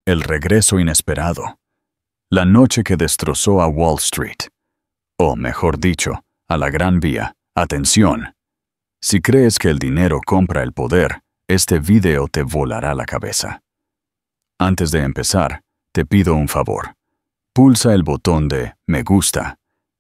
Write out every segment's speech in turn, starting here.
El regreso inesperado. La noche que destrozó a Wall Street. O, mejor dicho, a la Gran Vía. Atención. Si crees que el dinero compra el poder, este video te volará la cabeza. Antes de empezar, te pido un favor. Pulsa el botón de me gusta.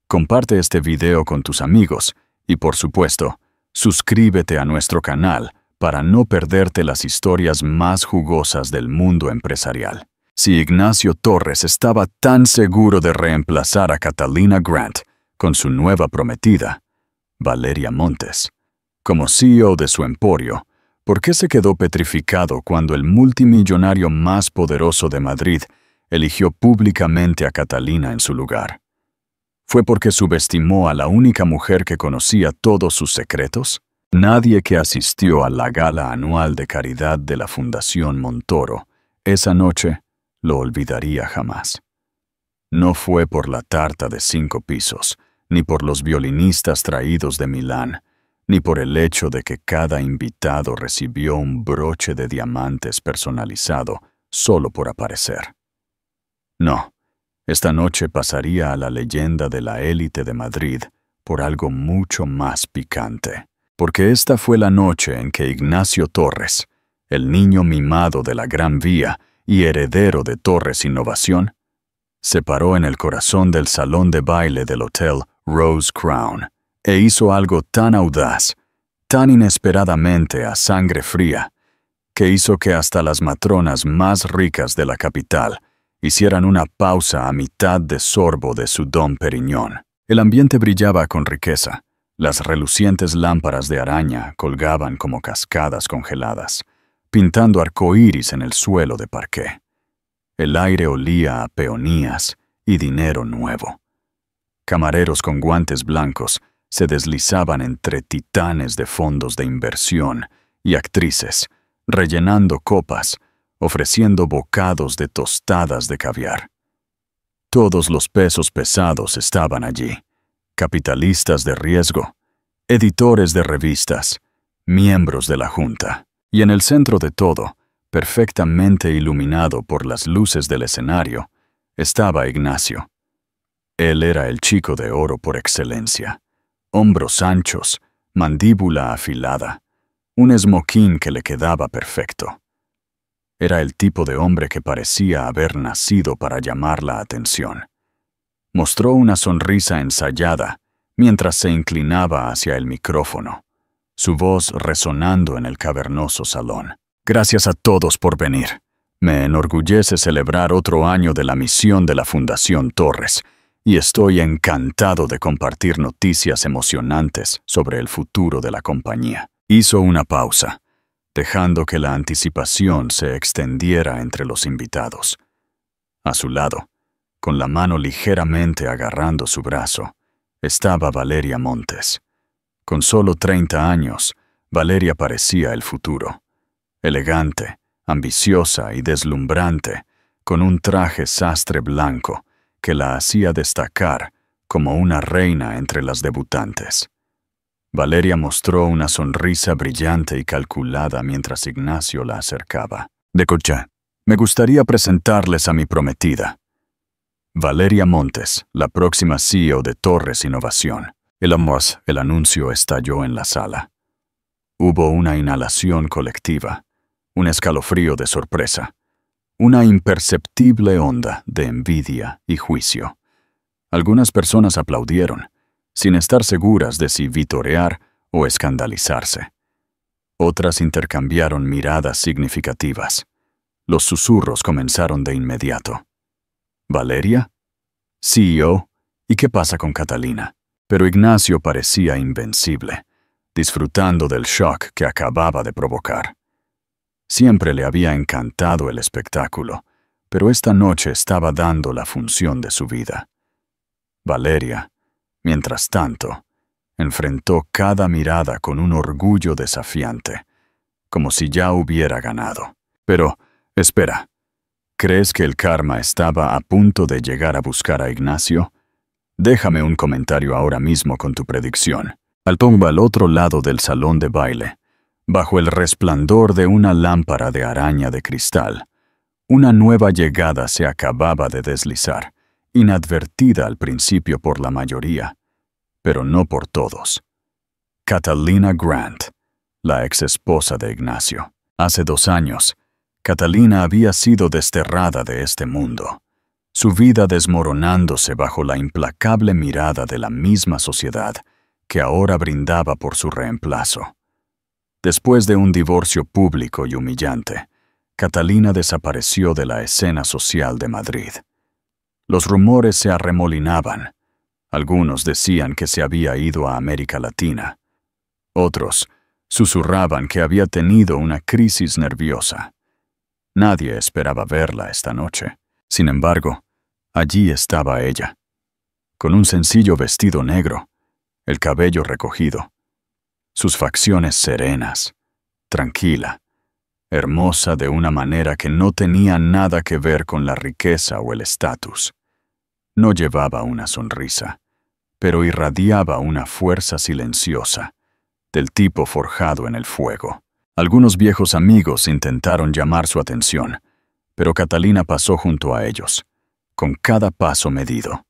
Comparte este video con tus amigos y, por supuesto, suscríbete a nuestro canal para no perderte las historias más jugosas del mundo empresarial. Si Ignacio Torres estaba tan seguro de reemplazar a Catalina Grant con su nueva prometida, Valeria Montes, como CEO de su emporio, ¿por qué se quedó petrificado cuando el multimillonario más poderoso de Madrid eligió públicamente a Catalina en su lugar? ¿Fue porque subestimó a la única mujer que conocía todos sus secretos? Nadie que asistió a la gala anual de caridad de la Fundación Montoro esa noche lo olvidaría jamás. No fue por la tarta de 5 pisos, ni por los violinistas traídos de Milán, ni por el hecho de que cada invitado recibió un broche de diamantes personalizado solo por aparecer. No, esta noche pasaría a la leyenda de la élite de Madrid por algo mucho más picante. Porque esta fue la noche en que Ignacio Torres, el niño mimado de la Gran Vía y heredero de Torres Innovación, se paró en el corazón del salón de baile del hotel Rose Crown e hizo algo tan audaz, tan inesperadamente a sangre fría, que hizo que hasta las matronas más ricas de la capital hicieran una pausa a mitad de sorbo de su Dom Pérignon. El ambiente brillaba con riqueza. Las relucientes lámparas de araña colgaban como cascadas congeladas, pintando arcoíris en el suelo de parqué. El aire olía a peonías y dinero nuevo. Camareros con guantes blancos se deslizaban entre titanes de fondos de inversión y actrices, rellenando copas, ofreciendo bocados de tostadas de caviar. Todos los pesos pesados estaban allí. Capitalistas de riesgo, editores de revistas, miembros de la Junta. Y en el centro de todo, perfectamente iluminado por las luces del escenario, estaba Ignacio. Él era el chico de oro por excelencia. Hombros anchos, mandíbula afilada, un esmoquín que le quedaba perfecto. Era el tipo de hombre que parecía haber nacido para llamar la atención. Mostró una sonrisa ensayada mientras se inclinaba hacia el micrófono, su voz resonando en el cavernoso salón. Gracias a todos por venir. Me enorgullece celebrar otro año de la misión de la Fundación Torres y estoy encantado de compartir noticias emocionantes sobre el futuro de la compañía. Hizo una pausa, dejando que la anticipación se extendiera entre los invitados. A su lado, con la mano ligeramente agarrando su brazo, estaba Valeria Montes. Con solo 30 años, Valeria parecía el futuro. Elegante, ambiciosa y deslumbrante, con un traje sastre blanco que la hacía destacar como una reina entre las debutantes. Valeria mostró una sonrisa brillante y calculada mientras Ignacio la acercaba. «Decocha, me gustaría presentarles a mi prometida. Valeria Montes, la próxima CEO de Torres Innovación». El anuncio estalló en la sala. Hubo una inhalación colectiva, un escalofrío de sorpresa, una imperceptible onda de envidia y juicio. Algunas personas aplaudieron, sin estar seguras de si vitorear o escandalizarse. Otras intercambiaron miradas significativas. Los susurros comenzaron de inmediato. ¿Valeria? CEO, ¿y qué pasa con Catalina? Pero Ignacio parecía invencible, disfrutando del shock que acababa de provocar. Siempre le había encantado el espectáculo, pero esta noche estaba dando la función de su vida. Valeria, mientras tanto, enfrentó cada mirada con un orgullo desafiante, como si ya hubiera ganado. Pero, espera, ¿crees que el karma estaba a punto de llegar a buscar a Ignacio? Déjame un comentario ahora mismo con tu predicción. Al otro lado del salón de baile, bajo el resplandor de una lámpara de araña de cristal, Una nueva llegada se acababa de deslizar, inadvertida al principio por la mayoría, pero no por todos. Catalina Grant, la exesposa de Ignacio. Hace 2 años, Catalina había sido desterrada de este mundo, su vida desmoronándose bajo la implacable mirada de la misma sociedad que ahora brindaba por su reemplazo. Después de un divorcio público y humillante, Catalina desapareció de la escena social de Madrid. Los rumores se arremolinaban. Algunos decían que se había ido a América Latina. Otros susurraban que había tenido una crisis nerviosa. Nadie esperaba verla esta noche. Sin embargo, allí estaba ella, con un sencillo vestido negro, el cabello recogido, sus facciones serenas, tranquila, hermosa de una manera que no tenía nada que ver con la riqueza o el estatus. No llevaba una sonrisa, pero irradiaba una fuerza silenciosa, del tipo forjado en el fuego. Algunos viejos amigos intentaron llamar su atención, pero Catalina pasó junto a ellos, con cada paso medido.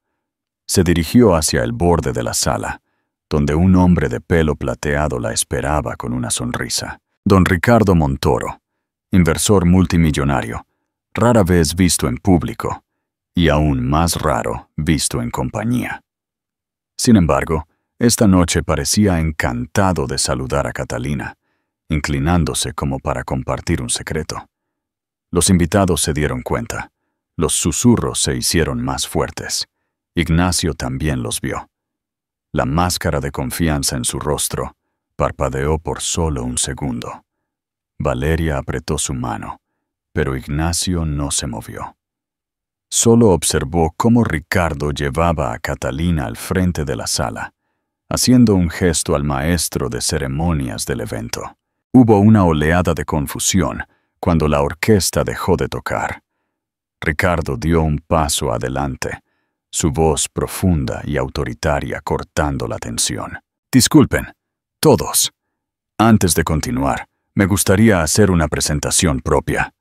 Se dirigió hacia el borde de la sala, donde un hombre de pelo plateado la esperaba con una sonrisa. Don Ricardo Montoro, inversor multimillonario, rara vez visto en público, y aún más raro visto en compañía. Sin embargo, esta noche parecía encantado de saludar a Catalina, inclinándose como para compartir un secreto. Los invitados se dieron cuenta. Los susurros se hicieron más fuertes. Ignacio también los vio. La máscara de confianza en su rostro parpadeó por solo un segundo. Valeria apretó su mano, pero Ignacio no se movió. Solo observó cómo Ricardo llevaba a Catalina al frente de la sala, haciendo un gesto al maestro de ceremonias del evento. Hubo una oleada de confusión cuando la orquesta dejó de tocar. Ricardo dio un paso adelante, su voz profunda y autoritaria cortando la tensión. Disculpen, todos. Antes de continuar, me gustaría hacer una presentación propia.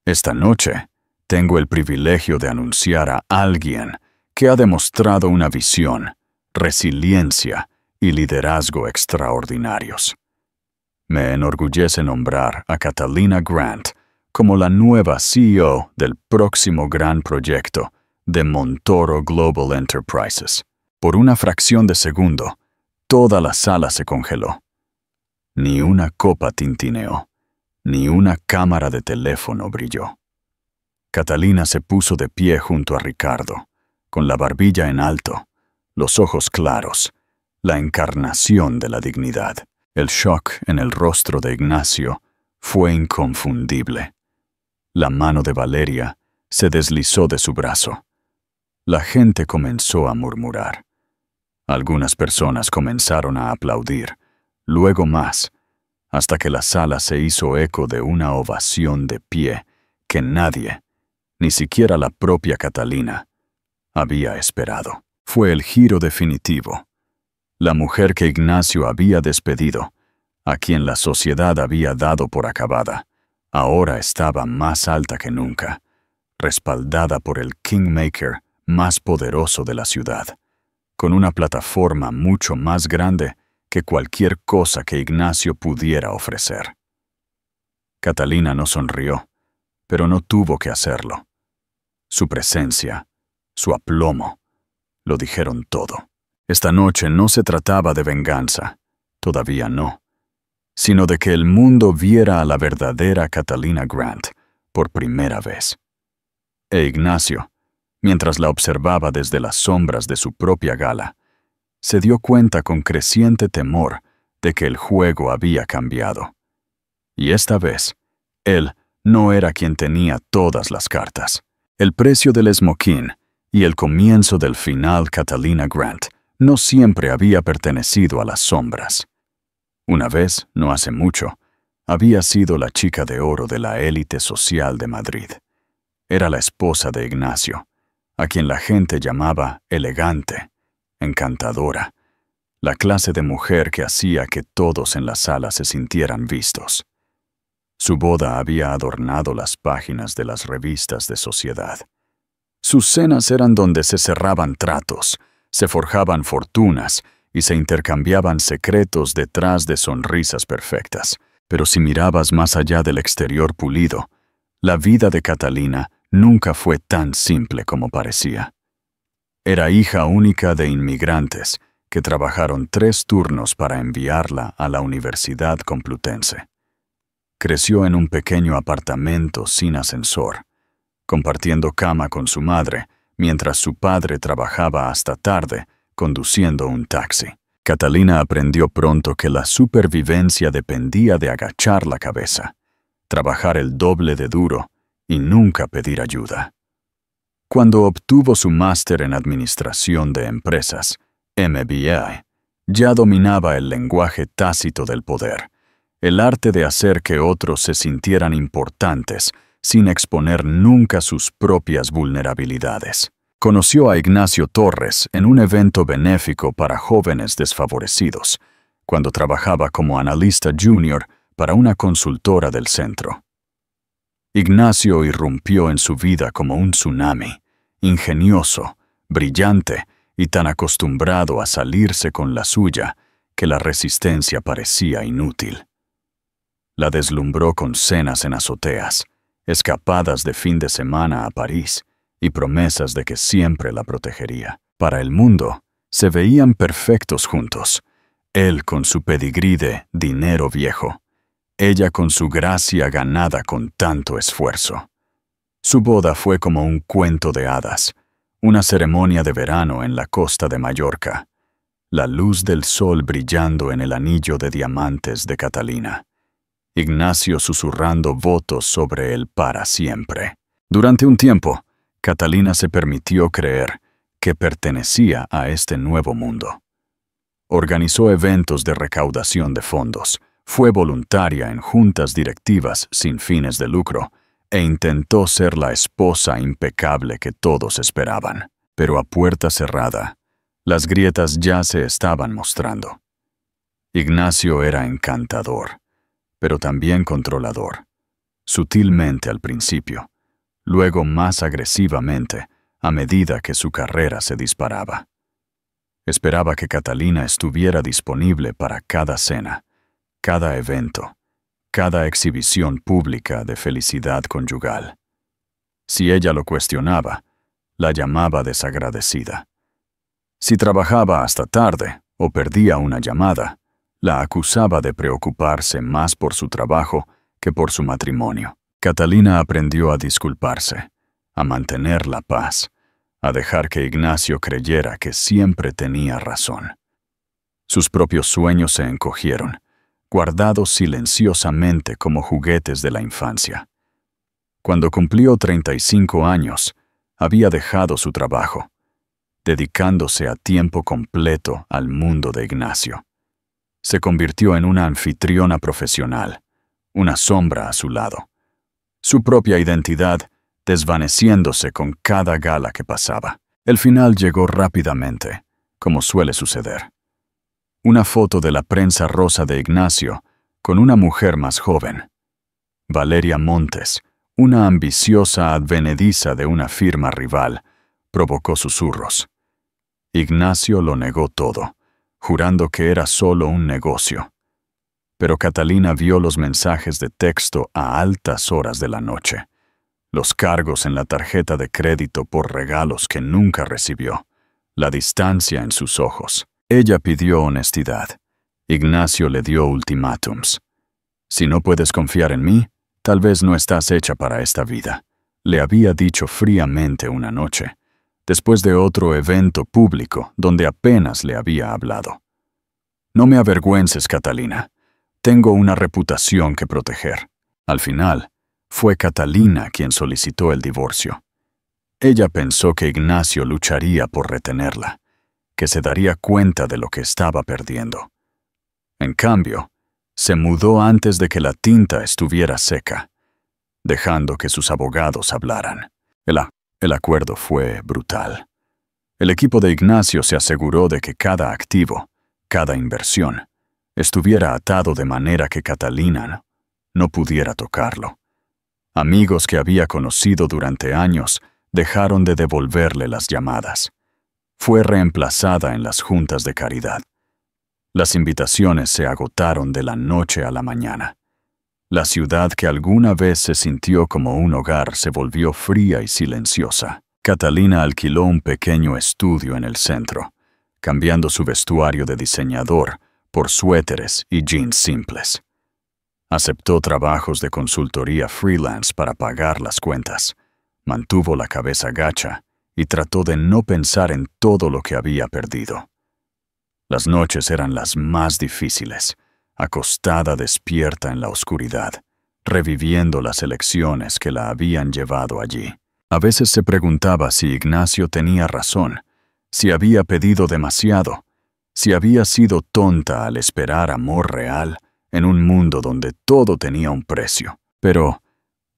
Esta noche, tengo el privilegio de anunciar a alguien que ha demostrado una visión, resiliencia y liderazgo extraordinarios. Me enorgullece nombrar a Catalina Grant como la nueva CEO del próximo gran proyecto de Montoro Global Enterprises. Por una fracción de segundo, toda la sala se congeló. Ni una copa tintineó, ni una cámara de teléfono brilló. Catalina se puso de pie junto a Ricardo, con la barbilla en alto, los ojos claros, la encarnación de la dignidad. El shock en el rostro de Ignacio fue inconfundible. La mano de Valeria se deslizó de su brazo. La gente comenzó a murmurar. Algunas personas comenzaron a aplaudir, luego más, hasta que la sala se hizo eco de una ovación de pie que nadie, ni siquiera la propia Catalina, había esperado. Fue el giro definitivo. La mujer que Ignacio había despedido, a quien la sociedad había dado por acabada, ahora estaba más alta que nunca, respaldada por el kingmaker más poderoso de la ciudad, con una plataforma mucho más grande que cualquier cosa que Ignacio pudiera ofrecer. Catalina no sonrió, pero no tuvo que hacerlo. Su presencia, su aplomo, lo dijeron todo. Esta noche no se trataba de venganza, todavía no, sino de que el mundo viera a la verdadera Catalina Grant por primera vez. E Ignacio, mientras la observaba desde las sombras de su propia gala, se dio cuenta con creciente temor de que el juego había cambiado. Y esta vez, él no era quien tenía todas las cartas. El precio del esmoquín y el comienzo del final Catalina Grant no siempre había pertenecido a las sombras. Una vez, no hace mucho, había sido la chica de oro de la élite social de Madrid. Era la esposa de Ignacio, a quien la gente llamaba elegante, encantadora, la clase de mujer que hacía que todos en la sala se sintieran vistos. Su boda había adornado las páginas de las revistas de sociedad. Sus cenas eran donde se cerraban tratos, se forjaban fortunas y se intercambiaban secretos detrás de sonrisas perfectas. Pero si mirabas más allá del exterior pulido, la vida de Catalina nunca fue tan simple como parecía. Era hija única de inmigrantes que trabajaron 3 turnos para enviarla a la Universidad Complutense. Creció en un pequeño apartamento sin ascensor, compartiendo cama con su madre, mientras su padre trabajaba hasta tarde conduciendo un taxi. Catalina aprendió pronto que la supervivencia dependía de agachar la cabeza, trabajar el doble de duro y nunca pedir ayuda. Cuando obtuvo su máster en Administración de Empresas, MBA, ya dominaba el lenguaje tácito del poder, el arte de hacer que otros se sintieran importantes sin exponer nunca sus propias vulnerabilidades. Conoció a Ignacio Torres en un evento benéfico para jóvenes desfavorecidos, cuando trabajaba como analista junior para una consultora del centro. Ignacio irrumpió en su vida como un tsunami, ingenioso, brillante y tan acostumbrado a salirse con la suya que la resistencia parecía inútil. La deslumbró con cenas en azoteas, escapadas de fin de semana a París y promesas de que siempre la protegería. Para el mundo, se veían perfectos juntos, él con su pedigrí de dinero viejo, ella con su gracia ganada con tanto esfuerzo. Su boda fue como un cuento de hadas, una ceremonia de verano en la costa de Mallorca, la luz del sol brillando en el anillo de diamantes de Catalina, Ignacio susurrando votos sobre él para siempre. Durante un tiempo, Catalina se permitió creer que pertenecía a este nuevo mundo. Organizó eventos de recaudación de fondos, fue voluntaria en juntas directivas sin fines de lucro e intentó ser la esposa impecable que todos esperaban. Pero a puerta cerrada, las grietas ya se estaban mostrando. Ignacio era encantador, pero también controlador, sutilmente al principio, luego más agresivamente a medida que su carrera se disparaba. Esperaba que Catalina estuviera disponible para cada cena, cada evento, cada exhibición pública de felicidad conyugal. Si ella lo cuestionaba, la llamaba desagradecida. Si trabajaba hasta tarde o perdía una llamada, la acusaba de preocuparse más por su trabajo que por su matrimonio. Catalina aprendió a disculparse, a mantener la paz, a dejar que Ignacio creyera que siempre tenía razón. Sus propios sueños se encogieron, guardados silenciosamente como juguetes de la infancia. Cuando cumplió 35 años, había dejado su trabajo, dedicándose a tiempo completo al mundo de Ignacio. Se convirtió en una anfitriona profesional, una sombra a su lado. Su propia identidad desvaneciéndose con cada gala que pasaba. El final llegó rápidamente, como suele suceder. Una foto de la prensa rosa de Ignacio con una mujer más joven. Valeria Montes, una ambiciosa advenediza de una firma rival, provocó susurros. Ignacio lo negó todo, jurando que era solo un negocio. Pero Catalina vio los mensajes de texto a altas horas de la noche, los cargos en la tarjeta de crédito por regalos que nunca recibió, la distancia en sus ojos. Ella pidió honestidad. Ignacio le dio ultimátums. Si no puedes confiar en mí, tal vez no estás hecha para esta vida, le había dicho fríamente una noche, después de otro evento público donde apenas le había hablado. No me avergüences, Catalina. Tengo una reputación que proteger. Al final, fue Catalina quien solicitó el divorcio. Ella pensó que Ignacio lucharía por retenerla, que se daría cuenta de lo que estaba perdiendo. En cambio, se mudó antes de que la tinta estuviera seca, dejando que sus abogados hablaran. El acuerdo fue brutal. El equipo de Ignacio se aseguró de que cada activo, cada inversión, estuviera atado de manera que Catalina no pudiera tocarlo. Amigos que había conocido durante años dejaron de devolverle las llamadas. Fue reemplazada en las juntas de caridad. Las invitaciones se agotaron de la noche a la mañana. La ciudad que alguna vez se sintió como un hogar se volvió fría y silenciosa. Catalina alquiló un pequeño estudio en el centro, cambiando su vestuario de diseñador por suéteres y jeans simples. Aceptó trabajos de consultoría freelance para pagar las cuentas, mantuvo la cabeza gacha y trató de no pensar en todo lo que había perdido. Las noches eran las más difíciles, acostada despierta en la oscuridad, reviviendo las elecciones que la habían llevado allí. A veces se preguntaba si Ignacio tenía razón, si había pedido demasiado, si había sido tonta al esperar amor real en un mundo donde todo tenía un precio. Pero,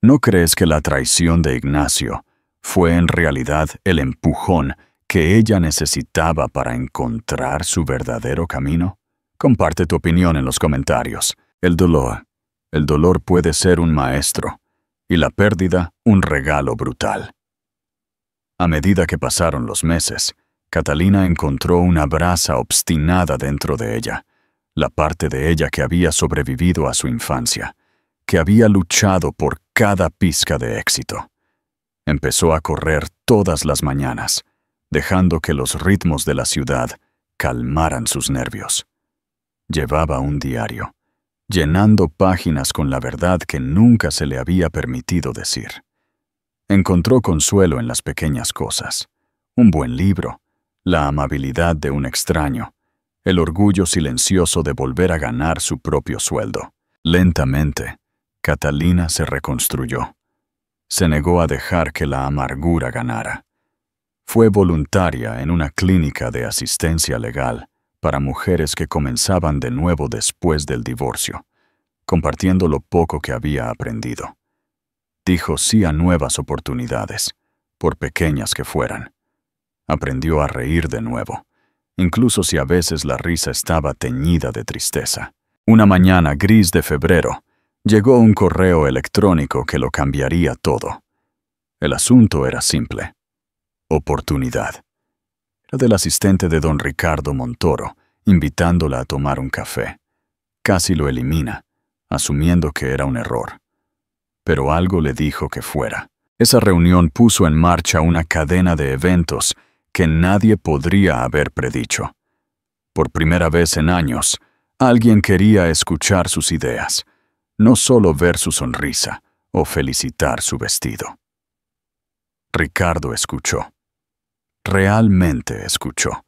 ¿no crees que la traición de Ignacio fue en realidad el empujón que ella necesitaba para encontrar su verdadero camino? Comparte tu opinión en los comentarios. El dolor puede ser un maestro y la pérdida un regalo brutal. A medida que pasaron los meses, Catalina encontró una brasa obstinada dentro de ella, la parte de ella que había sobrevivido a su infancia, que había luchado por cada pizca de éxito. Empezó a correr todas las mañanas, dejando que los ritmos de la ciudad calmaran sus nervios. Llevaba un diario, llenando páginas con la verdad que nunca se le había permitido decir. Encontró consuelo en las pequeñas cosas, un buen libro, la amabilidad de un extraño, el orgullo silencioso de volver a ganar su propio sueldo. Lentamente, Catalina se reconstruyó. Se negó a dejar que la amargura ganara. Fue voluntaria en una clínica de asistencia legal para mujeres que comenzaban de nuevo después del divorcio, compartiendo lo poco que había aprendido. Dijo sí a nuevas oportunidades, por pequeñas que fueran. Aprendió a reír de nuevo, incluso si a veces la risa estaba teñida de tristeza. Una mañana gris de febrero, llegó un correo electrónico que lo cambiaría todo. El asunto era simple. Oportunidad. Era del asistente de don Ricardo Montoro, invitándola a tomar un café. Casi lo elimina, asumiendo que era un error. Pero algo le dijo que fuera. Esa reunión puso en marcha una cadena de eventos que nadie podría haber predicho. Por primera vez en años, alguien quería escuchar sus ideas, no solo ver su sonrisa o felicitar su vestido. Ricardo escuchó. Realmente escuchó,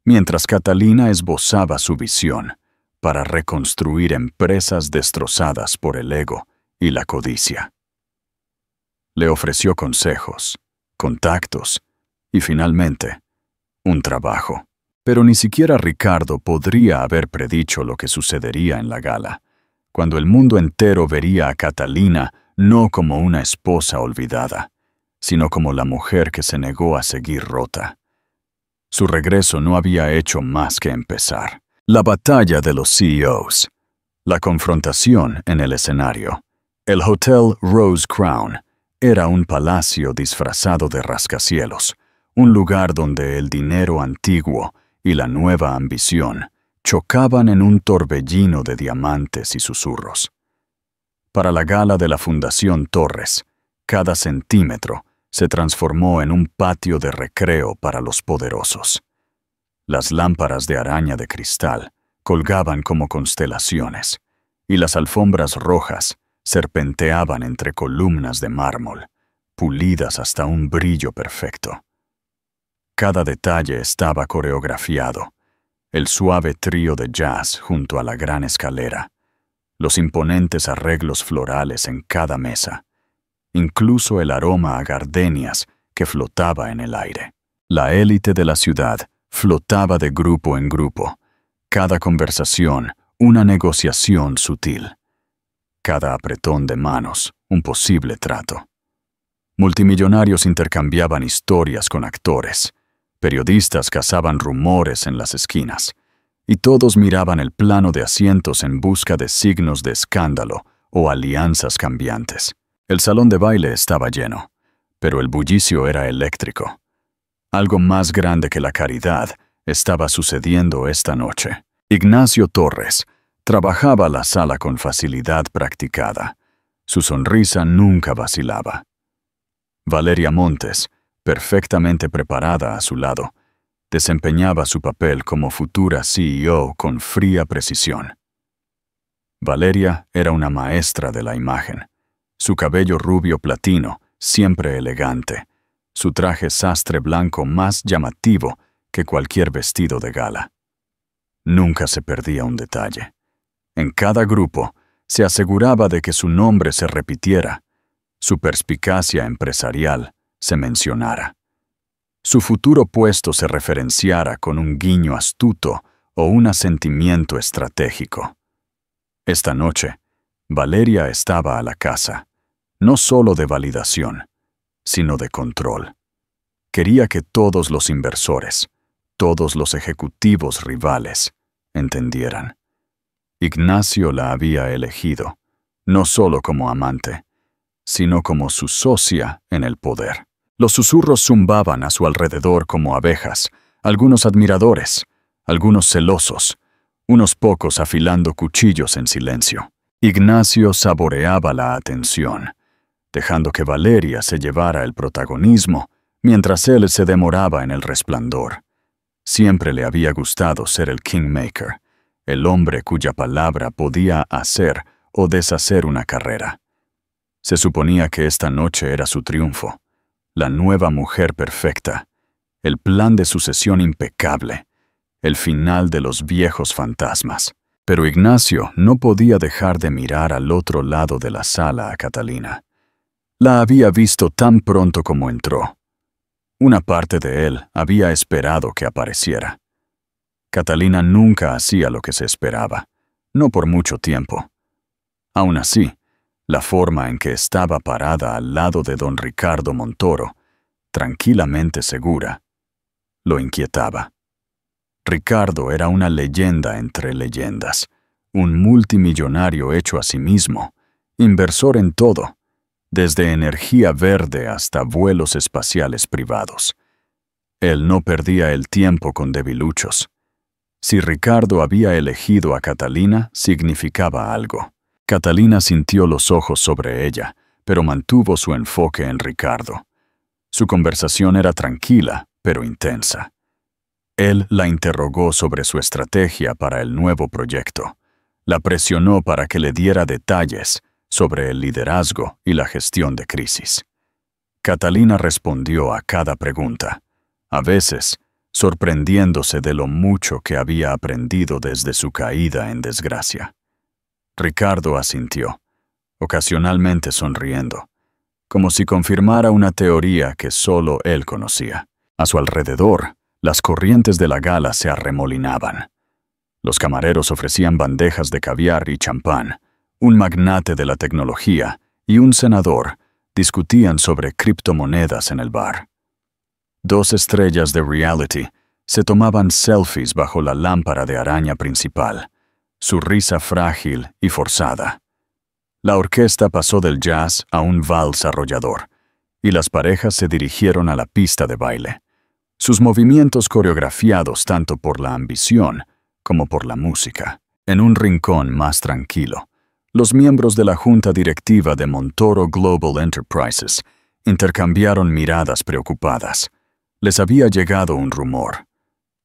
mientras Catalina esbozaba su visión para reconstruir empresas destrozadas por el ego y la codicia. Le ofreció consejos, contactos y finalmente, un trabajo. Pero ni siquiera Ricardo podría haber predicho lo que sucedería en la gala, cuando el mundo entero vería a Catalina no como una esposa olvidada, sino como la mujer que se negó a seguir rota. Su regreso no había hecho más que empezar. La batalla de los CEOs, la confrontación en el escenario. El Hotel Rose Crown era un palacio disfrazado de rascacielos, un lugar donde el dinero antiguo y la nueva ambición chocaban en un torbellino de diamantes y susurros. Para la gala de la Fundación Torres, cada centímetro se transformó en un patio de recreo para los poderosos. Las lámparas de araña de cristal colgaban como constelaciones, y las alfombras rojas serpenteaban entre columnas de mármol, pulidas hasta un brillo perfecto. Cada detalle estaba coreografiado, el suave trío de jazz junto a la gran escalera, los imponentes arreglos florales en cada mesa, incluso el aroma a gardenias que flotaba en el aire. La élite de la ciudad flotaba de grupo en grupo, cada conversación una negociación sutil, cada apretón de manos un posible trato. Multimillonarios intercambiaban historias con actores, periodistas cazaban rumores en las esquinas, y todos miraban el plano de asientos en busca de signos de escándalo o alianzas cambiantes. El salón de baile estaba lleno, pero el bullicio era eléctrico. Algo más grande que la caridad estaba sucediendo esta noche. Ignacio Torres trabajaba la sala con facilidad practicada. Su sonrisa nunca vacilaba. Valeria Montes, perfectamente preparada a su lado, desempeñaba su papel como futura CEO con fría precisión. Valeria era una maestra de la imagen. Su cabello rubio platino, siempre elegante, su traje sastre blanco más llamativo que cualquier vestido de gala. Nunca se perdía un detalle. En cada grupo se aseguraba de que su nombre se repitiera, su perspicacia empresarial se mencionara, su futuro puesto se referenciara con un guiño astuto o un asentimiento estratégico. Esta noche, Valeria estaba a la caza, no solo de validación, sino de control. Quería que todos los inversores, todos los ejecutivos rivales, entendieran. Ignacio la había elegido, no solo como amante, sino como su socia en el poder. Los susurros zumbaban a su alrededor como abejas, algunos admiradores, algunos celosos, unos pocos afilando cuchillos en silencio. Ignacio saboreaba la atención, dejando que Valeria se llevara el protagonismo mientras él se demoraba en el resplandor. Siempre le había gustado ser el kingmaker, el hombre cuya palabra podía hacer o deshacer una carrera. Se suponía que esta noche era su triunfo, la nueva mujer perfecta, el plan de sucesión impecable, el final de los viejos fantasmas. Pero Ignacio no podía dejar de mirar al otro lado de la sala a Catalina. La había visto tan pronto como entró. Una parte de él había esperado que apareciera. Catalina nunca hacía lo que se esperaba, no por mucho tiempo. Aún así, la forma en que estaba parada al lado de don Ricardo Montoro, tranquilamente segura, lo inquietaba. Ricardo era una leyenda entre leyendas, un multimillonario hecho a sí mismo, inversor en todo, desde energía verde hasta vuelos espaciales privados. Él no perdía el tiempo con debiluchos. Si Ricardo había elegido a Catalina, significaba algo. Catalina sintió los ojos sobre ella, pero mantuvo su enfoque en Ricardo. Su conversación era tranquila, pero intensa. Él la interrogó sobre su estrategia para el nuevo proyecto. La presionó para que le diera detalles sobre el liderazgo y la gestión de crisis. Catalina respondió a cada pregunta, a veces sorprendiéndose de lo mucho que había aprendido desde su caída en desgracia. Ricardo asintió, ocasionalmente sonriendo, como si confirmara una teoría que solo él conocía. A su alrededor, las corrientes de la gala se arremolinaban. Los camareros ofrecían bandejas de caviar y champán. Un magnate de la tecnología y un senador discutían sobre criptomonedas en el bar. Dos estrellas de reality se tomaban selfies bajo la lámpara de araña principal, su risa frágil y forzada. La orquesta pasó del jazz a un vals arrollador, y las parejas se dirigieron a la pista de baile, sus movimientos coreografiados tanto por la ambición como por la música. En un rincón más tranquilo, los miembros de la junta directiva de Montoro Global Enterprises intercambiaron miradas preocupadas. Les había llegado un rumor.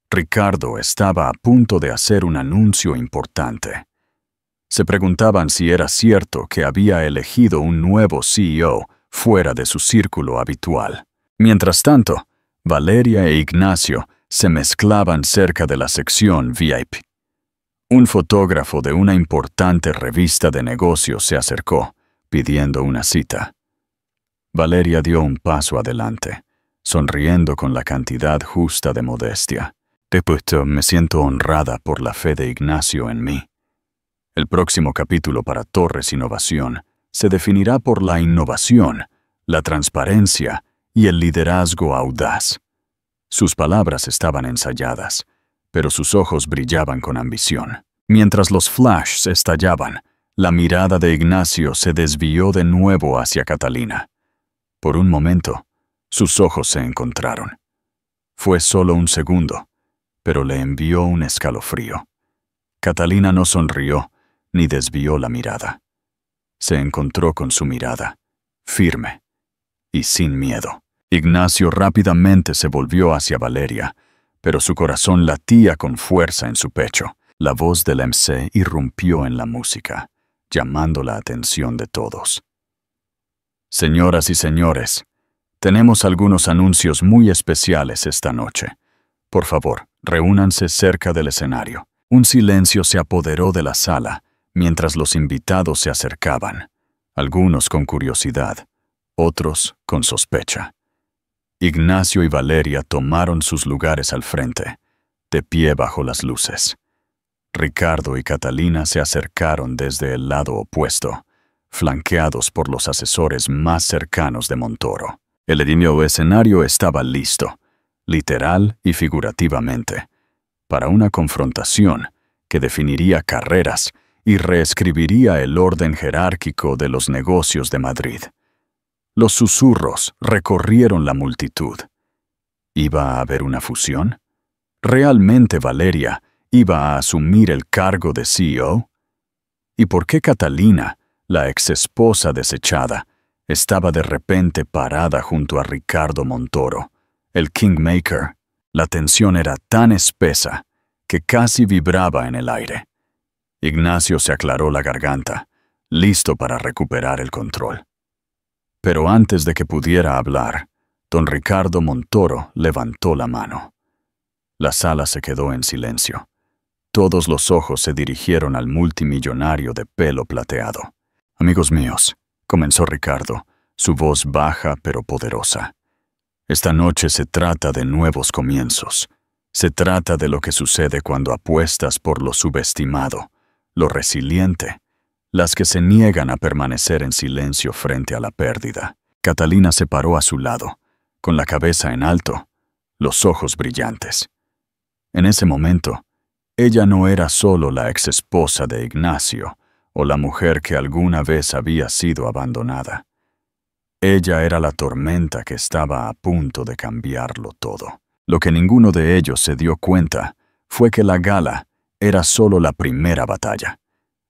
Ricardo estaba a punto de hacer un anuncio importante. Se preguntaban si era cierto que había elegido un nuevo CEO fuera de su círculo habitual. Mientras tanto, Valeria e Ignacio se mezclaban cerca de la sección VIP. Un fotógrafo de una importante revista de negocios se acercó, pidiendo una cita. Valeria dio un paso adelante, sonriendo con la cantidad justa de modestia. Depuesto, me siento honrada por la fe de Ignacio en mí. El próximo capítulo para Torres Innovación se definirá por la innovación, la transparencia y el liderazgo audaz. Sus palabras estaban ensayadas, pero sus ojos brillaban con ambición. Mientras los flashes estallaban, La mirada de Ignacio se desvió de nuevo hacia Catalina. Por un momento, sus ojos se encontraron. Fue solo un segundo, pero le envió un escalofrío. Catalina no sonrió ni desvió la mirada. Se encontró con su mirada, firme y sin miedo. Ignacio rápidamente se volvió hacia Valeria, pero su corazón latía con fuerza en su pecho. La voz del MC irrumpió en la música, llamando la atención de todos. Señoras y señores, tenemos algunos anuncios muy especiales esta noche. Por favor, reúnanse cerca del escenario. Un silencio se apoderó de la sala mientras los invitados se acercaban, algunos con curiosidad, otros con sospecha. Ignacio y Valeria tomaron sus lugares al frente, de pie bajo las luces. Ricardo y Catalina se acercaron desde el lado opuesto, flanqueados por los asesores más cercanos de Montoro. El escenario estaba listo, literal y figurativamente, para una confrontación que definiría carreras y reescribiría el orden jerárquico de los negocios de Madrid. Los susurros recorrieron la multitud. ¿Iba a haber una fusión? ¿Realmente Valeria iba a asumir el cargo de CEO? ¿Y por qué Catalina, la exesposa desechada, estaba de repente parada junto a Ricardo Montoro, el Kingmaker? La tensión era tan espesa que casi vibraba en el aire. Ignacio se aclaró la garganta, listo para recuperar el control. Pero antes de que pudiera hablar, don Ricardo Montoro levantó la mano. La sala se quedó en silencio. Todos los ojos se dirigieron al multimillonario de pelo plateado. Amigos míos, comenzó Ricardo, su voz baja pero poderosa. Esta noche se trata de nuevos comienzos. Se trata de lo que sucede cuando apuestas por lo subestimado, lo resiliente, las que se niegan a permanecer en silencio frente a la pérdida. Catalina se paró a su lado, con la cabeza en alto, los ojos brillantes. En ese momento, ella no era solo la exesposa de Ignacio o la mujer que alguna vez había sido abandonada. Ella era la tormenta que estaba a punto de cambiarlo todo. Lo que ninguno de ellos se dio cuenta fue que la gala era solo la primera batalla.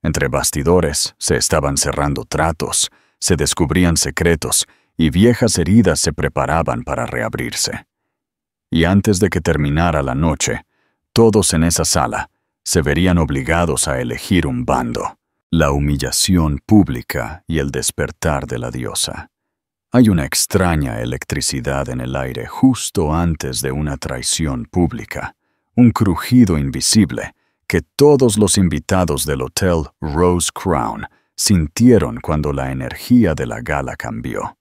Entre bastidores se estaban cerrando tratos, se descubrían secretos y viejas heridas se preparaban para reabrirse. Y antes de que terminara la noche, todos en esa sala se verían obligados a elegir un bando: la humillación pública y el despertar de la diosa. Hay una extraña electricidad en el aire justo antes de una traición pública, un crujido invisible que todos los invitados del Hotel Rose Crown sintieron cuando la energía de la gala cambió.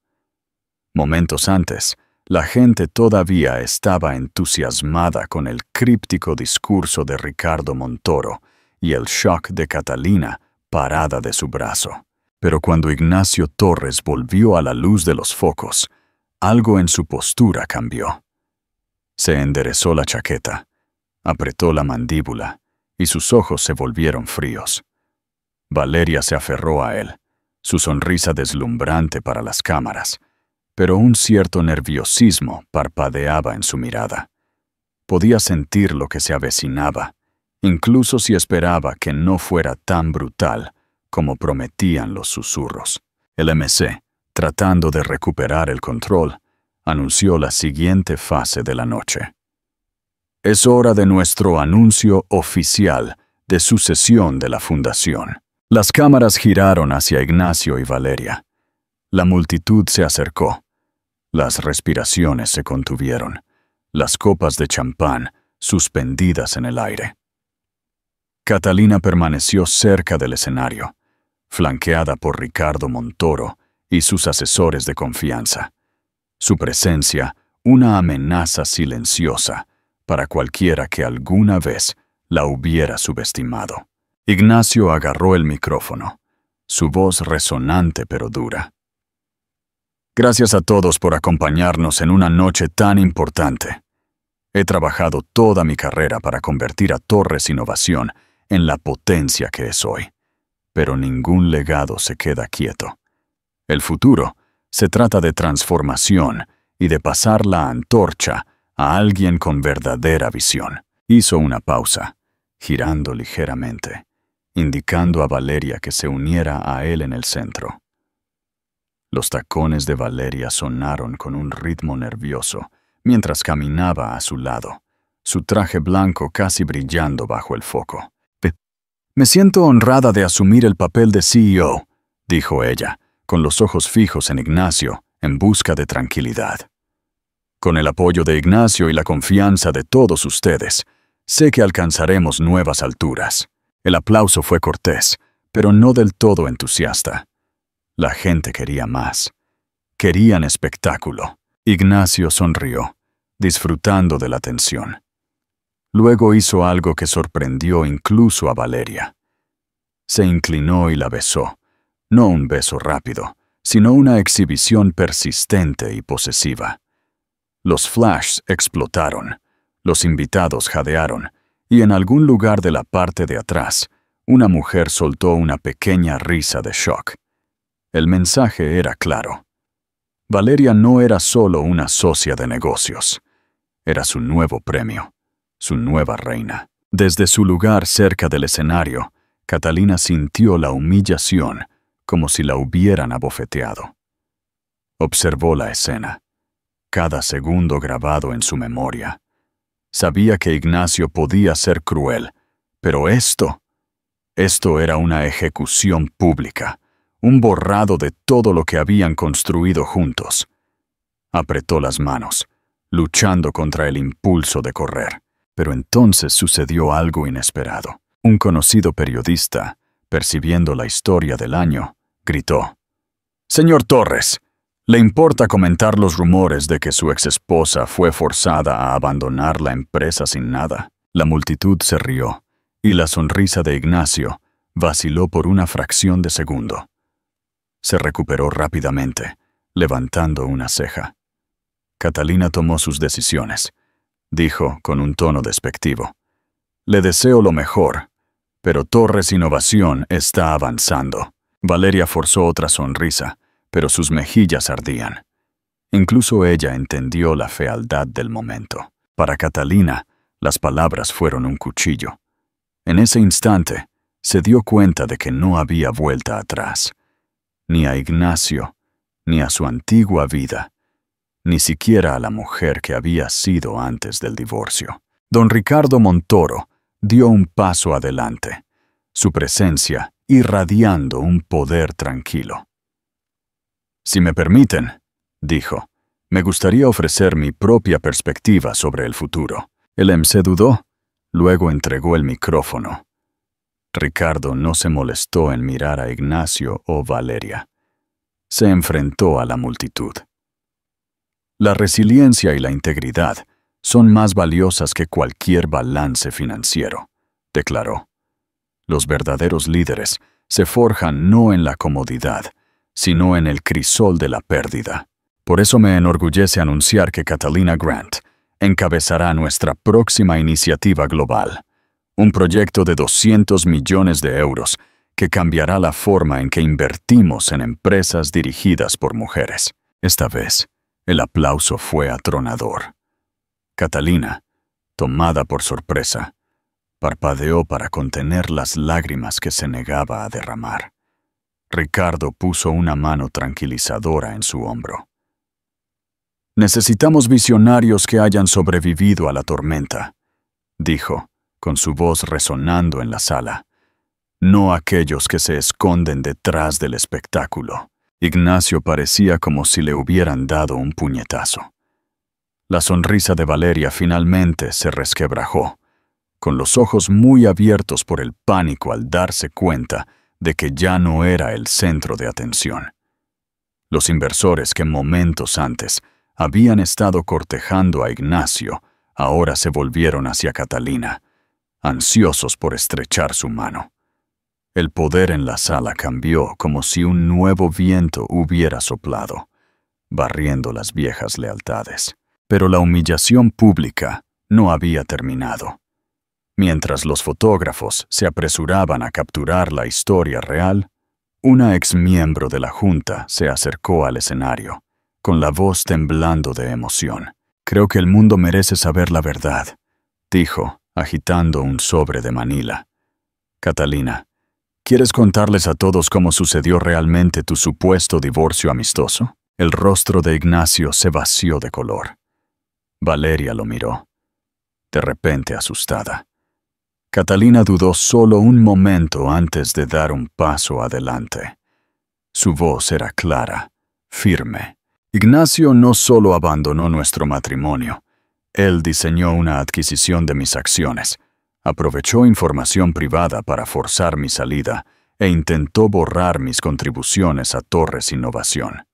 Momentos antes, la gente todavía estaba entusiasmada con el críptico discurso de Ricardo Montoro y el shock de Catalina parada de su brazo. Pero cuando Ignacio Torres volvió a la luz de los focos, algo en su postura cambió. Se enderezó la chaqueta, apretó la mandíbula y sus ojos se volvieron fríos. Valeria se aferró a él, su sonrisa deslumbrante para las cámaras, pero un cierto nerviosismo parpadeaba en su mirada. Podía sentir lo que se avecinaba, incluso si esperaba que no fuera tan brutal como prometían los susurros. El MC, tratando de recuperar el control, anunció la siguiente fase de la noche. Es hora de nuestro anuncio oficial de sucesión de la fundación. Las cámaras giraron hacia Ignacio y Valeria. La multitud se acercó. Las respiraciones se contuvieron, las copas de champán suspendidas en el aire. Catalina permaneció cerca del escenario, flanqueada por Ricardo Montoro y sus asesores de confianza. Su presencia, una amenaza silenciosa para cualquiera que alguna vez la hubiera subestimado. Ignacio agarró el micrófono, su voz resonante pero dura. Gracias a todos por acompañarnos en una noche tan importante. He trabajado toda mi carrera para convertir a Torres Innovación en la potencia que es hoy. Pero ningún legado se queda quieto. El futuro se trata de transformación y de pasar la antorcha a alguien con verdadera visión. Hizo una pausa, girando ligeramente, indicando a Valeria que se uniera a él en el centro. Los tacones de Valeria sonaron con un ritmo nervioso mientras caminaba a su lado, su traje blanco casi brillando bajo el foco. «Me siento honrada de asumir el papel de CEO», dijo ella, con los ojos fijos en Ignacio, en busca de tranquilidad. «Con el apoyo de Ignacio y la confianza de todos ustedes, sé que alcanzaremos nuevas alturas». El aplauso fue cortés, pero no del todo entusiasta. La gente quería más. Querían espectáculo. Ignacio sonrió, disfrutando de la tensión. Luego hizo algo que sorprendió incluso a Valeria. Se inclinó y la besó. No un beso rápido, sino una exhibición persistente y posesiva. Los flashes explotaron, los invitados jadearon, y en algún lugar de la parte de atrás, una mujer soltó una pequeña risa de shock. El mensaje era claro. Valeria no era solo una socia de negocios. Era su nuevo premio, su nueva reina. Desde su lugar cerca del escenario, Catalina sintió la humillación como si la hubieran abofeteado. Observó la escena, cada segundo grabado en su memoria. Sabía que Ignacio podía ser cruel, pero esto era una ejecución pública, un borrado de todo lo que habían construido juntos. Apretó las manos, luchando contra el impulso de correr. Pero entonces sucedió algo inesperado. Un conocido periodista, percibiendo la historia del año, gritó: «Señor Torres, ¿le importa comentar los rumores de que su exesposa fue forzada a abandonar la empresa sin nada?» La multitud se rió, y la sonrisa de Ignacio vaciló por una fracción de segundo. Se recuperó rápidamente, levantando una ceja. Catalina tomó sus decisiones. Dijo con un tono despectivo: «Le deseo lo mejor, pero Torres Innovación está avanzando». Valeria forzó otra sonrisa, pero sus mejillas ardían. Incluso ella entendió la fealdad del momento. Para Catalina, las palabras fueron un cuchillo. En ese instante, se dio cuenta de que no había vuelta atrás. Ni a Ignacio, ni a su antigua vida, ni siquiera a la mujer que había sido antes del divorcio. Don Ricardo Montoro dio un paso adelante, su presencia irradiando un poder tranquilo. «Si me permiten», dijo, «me gustaría ofrecer mi propia perspectiva sobre el futuro». El MC dudó, luego entregó el micrófono. Ricardo no se molestó en mirar a Ignacio o Valeria. Se enfrentó a la multitud. «La resiliencia y la integridad son más valiosas que cualquier balance financiero», declaró. «Los verdaderos líderes se forjan no en la comodidad, sino en el crisol de la pérdida. Por eso me enorgullece anunciar que Catalina Grant encabezará nuestra próxima iniciativa global, un proyecto de 200 millones de euros que cambiará la forma en que invertimos en empresas dirigidas por mujeres». Esta vez, el aplauso fue atronador. Catalina, tomada por sorpresa, parpadeó para contener las lágrimas que se negaba a derramar. Ricardo puso una mano tranquilizadora en su hombro. «Necesitamos visionarios que hayan sobrevivido a la tormenta», dijo, con su voz resonando en la sala. «No aquellos que se esconden detrás del espectáculo». Ignacio parecía como si le hubieran dado un puñetazo. La sonrisa de Valeria finalmente se resquebrajó, con los ojos muy abiertos por el pánico al darse cuenta de que ya no era el centro de atención. Los inversores que momentos antes habían estado cortejando a Ignacio ahora se volvieron hacia Catalina, ansiosos por estrechar su mano. El poder en la sala cambió como si un nuevo viento hubiera soplado, barriendo las viejas lealtades. Pero la humillación pública no había terminado. Mientras los fotógrafos se apresuraban a capturar la historia real, una exmiembro de la junta se acercó al escenario, con la voz temblando de emoción. «Creo que el mundo merece saber la verdad», dijo, agitando un sobre de Manila. «Catalina, ¿quieres contarles a todos cómo sucedió realmente tu supuesto divorcio amistoso?» El rostro de Ignacio se vació de color. Valeria lo miró, de repente asustada. Catalina dudó solo un momento antes de dar un paso adelante. Su voz era clara, firme. «Ignacio no solo abandonó nuestro matrimonio, él diseñó una adquisición de mis acciones, aprovechó información privada para forzar mi salida e intentó borrar mis contribuciones a Torres Innovación.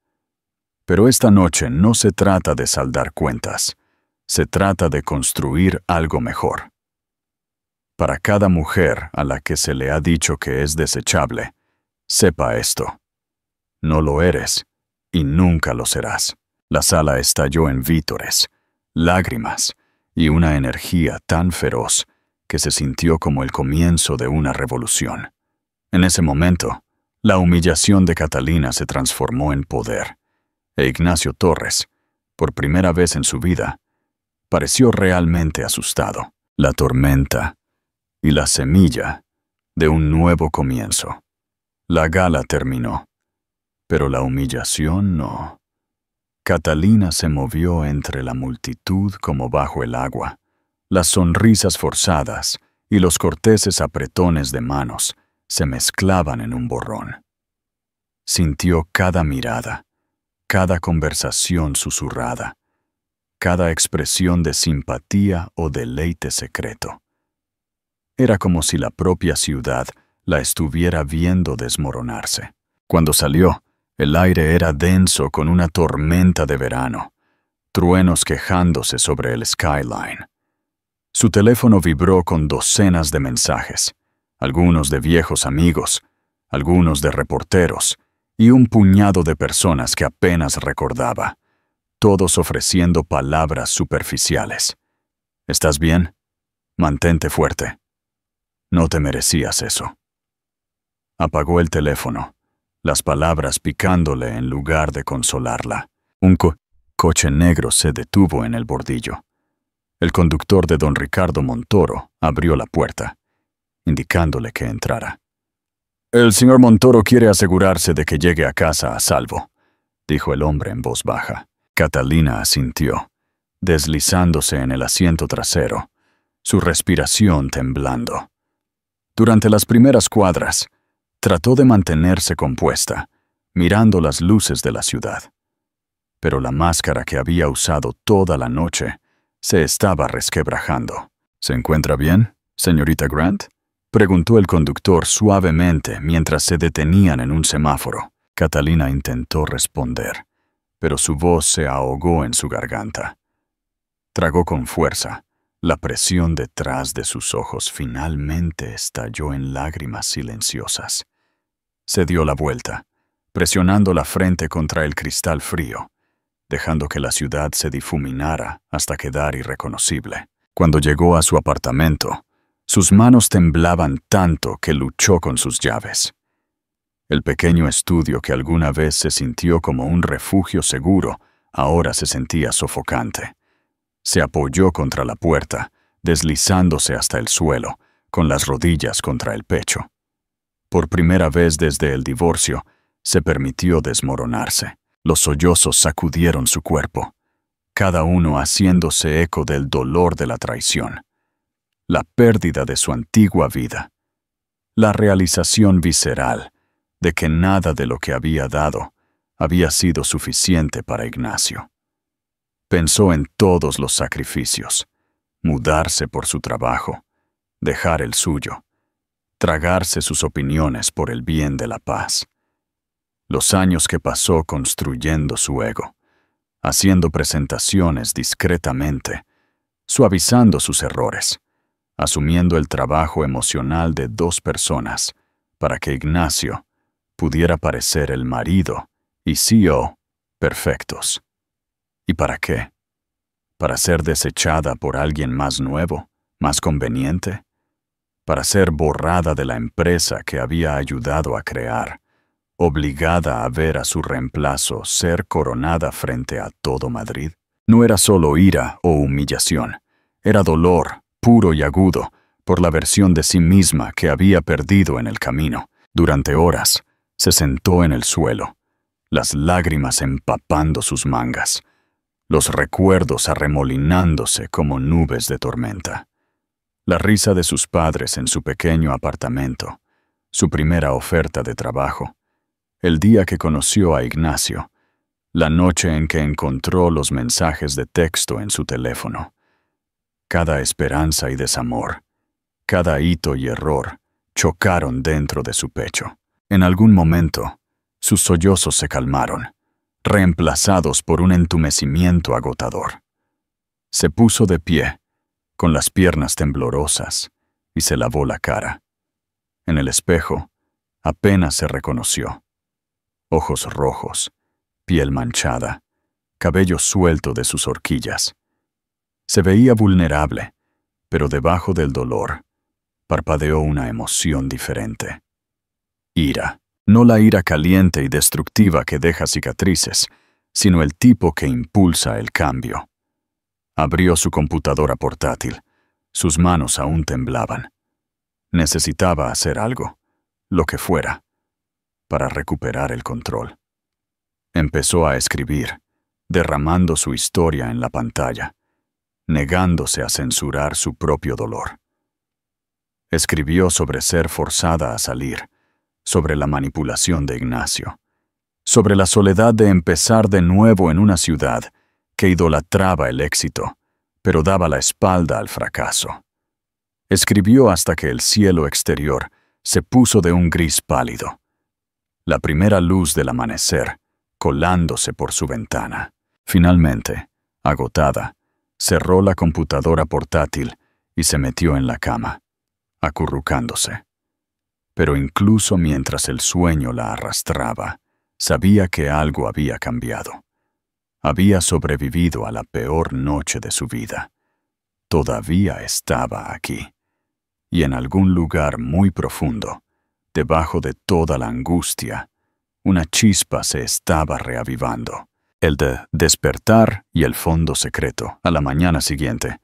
Pero esta noche no se trata de saldar cuentas, se trata de construir algo mejor. Para cada mujer a la que se le ha dicho que es desechable, sepa esto: no lo eres y nunca lo serás». La sala estalló en vítores, lágrimas y una energía tan feroz que se sintió como el comienzo de una revolución. En ese momento, la humillación de Catalina se transformó en poder, e Ignacio Torres, por primera vez en su vida, pareció realmente asustado. La tormenta y la semilla de un nuevo comienzo. La gala terminó, pero la humillación no. Catalina se movió entre la multitud como bajo el agua. Las sonrisas forzadas y los corteses apretones de manos se mezclaban en un borrón. Sintió cada mirada, cada conversación susurrada, cada expresión de simpatía o deleite secreto. Era como si la propia ciudad la estuviera viendo desmoronarse. Cuando salió, el aire era denso con una tormenta de verano, truenos quejándose sobre el skyline. Su teléfono vibró con docenas de mensajes, algunos de viejos amigos, algunos de reporteros y un puñado de personas que apenas recordaba, todos ofreciendo palabras superficiales. «¿Estás bien? Mantente fuerte. No te merecías eso». Apagó el teléfono, las palabras picándole en lugar de consolarla. Un coche negro se detuvo en el bordillo. El conductor de don Ricardo Montoro abrió la puerta, indicándole que entrara. «El señor Montoro quiere asegurarse de que llegue a casa a salvo», dijo el hombre en voz baja. Catalina asintió, deslizándose en el asiento trasero, su respiración temblando. Durante las primeras cuadras, trató de mantenerse compuesta, mirando las luces de la ciudad. Pero la máscara que había usado toda la noche se estaba resquebrajando. «¿Se encuentra bien, señorita Grant?», preguntó el conductor suavemente mientras se detenían en un semáforo. Catalina intentó responder, pero su voz se ahogó en su garganta. Tragó con fuerza. La presión detrás de sus ojos finalmente estalló en lágrimas silenciosas. Se dio la vuelta, presionando la frente contra el cristal frío, dejando que la ciudad se difuminara hasta quedar irreconocible. Cuando llegó a su apartamento, sus manos temblaban tanto que luchó con sus llaves. El pequeño estudio que alguna vez se sintió como un refugio seguro, ahora se sentía sofocante. Se apoyó contra la puerta, deslizándose hasta el suelo, con las rodillas contra el pecho. Por primera vez desde el divorcio, se permitió desmoronarse. Los sollozos sacudieron su cuerpo, cada uno haciéndose eco del dolor de la traición, la pérdida de su antigua vida, la realización visceral de que nada de lo que había dado había sido suficiente para Ignacio. Pensó en todos los sacrificios: mudarse por su trabajo, dejar el suyo, tragarse sus opiniones por el bien de la paz. Los años que pasó construyendo su ego, haciendo presentaciones discretamente, suavizando sus errores, asumiendo el trabajo emocional de dos personas para que Ignacio pudiera parecer el marido y CEO perfectos. ¿Y para qué? ¿Para ser desechada por alguien más nuevo, más conveniente? para ser borrada de la empresa que había ayudado a crear, obligada a ver a su reemplazo ser coronada frente a todo Madrid. No era solo ira o humillación, era dolor, puro y agudo, por la versión de sí misma que había perdido en el camino. Durante horas, se sentó en el suelo, las lágrimas empapando sus mangas, los recuerdos arremolinándose como nubes de tormenta. La risa de sus padres en su pequeño apartamento, su primera oferta de trabajo, el día que conoció a Ignacio, la noche en que encontró los mensajes de texto en su teléfono. Cada esperanza y desamor, cada hito y error, chocaron dentro de su pecho. En algún momento, sus sollozos se calmaron, reemplazados por un entumecimiento agotador. Se puso de pie, con las piernas temblorosas, y se lavó la cara. En el espejo, apenas se reconoció. Ojos rojos, piel manchada, cabello suelto de sus horquillas. Se veía vulnerable, pero debajo del dolor, parpadeó una emoción diferente. Ira. No la ira caliente y destructiva que deja cicatrices, sino el tipo que impulsa el cambio. Abrió su computadora portátil. Sus manos aún temblaban. Necesitaba hacer algo, lo que fuera, para recuperar el control. Empezó a escribir, derramando su historia en la pantalla, negándose a censurar su propio dolor. Escribió sobre ser forzada a salir, sobre la manipulación de Ignacio, sobre la soledad de empezar de nuevo en una ciudad que idolatraba el éxito, pero daba la espalda al fracaso. Escribió hasta que el cielo exterior se puso de un gris pálido, la primera luz del amanecer colándose por su ventana. Finalmente, agotada, cerró la computadora portátil y se metió en la cama, acurrucándose. Pero incluso mientras el sueño la arrastraba, sabía que algo había cambiado. Había sobrevivido a la peor noche de su vida. Todavía estaba aquí, y en algún lugar muy profundo, debajo de toda la angustia, una chispa se estaba reavivando. El de despertar y el fondo secreto. A la mañana siguiente,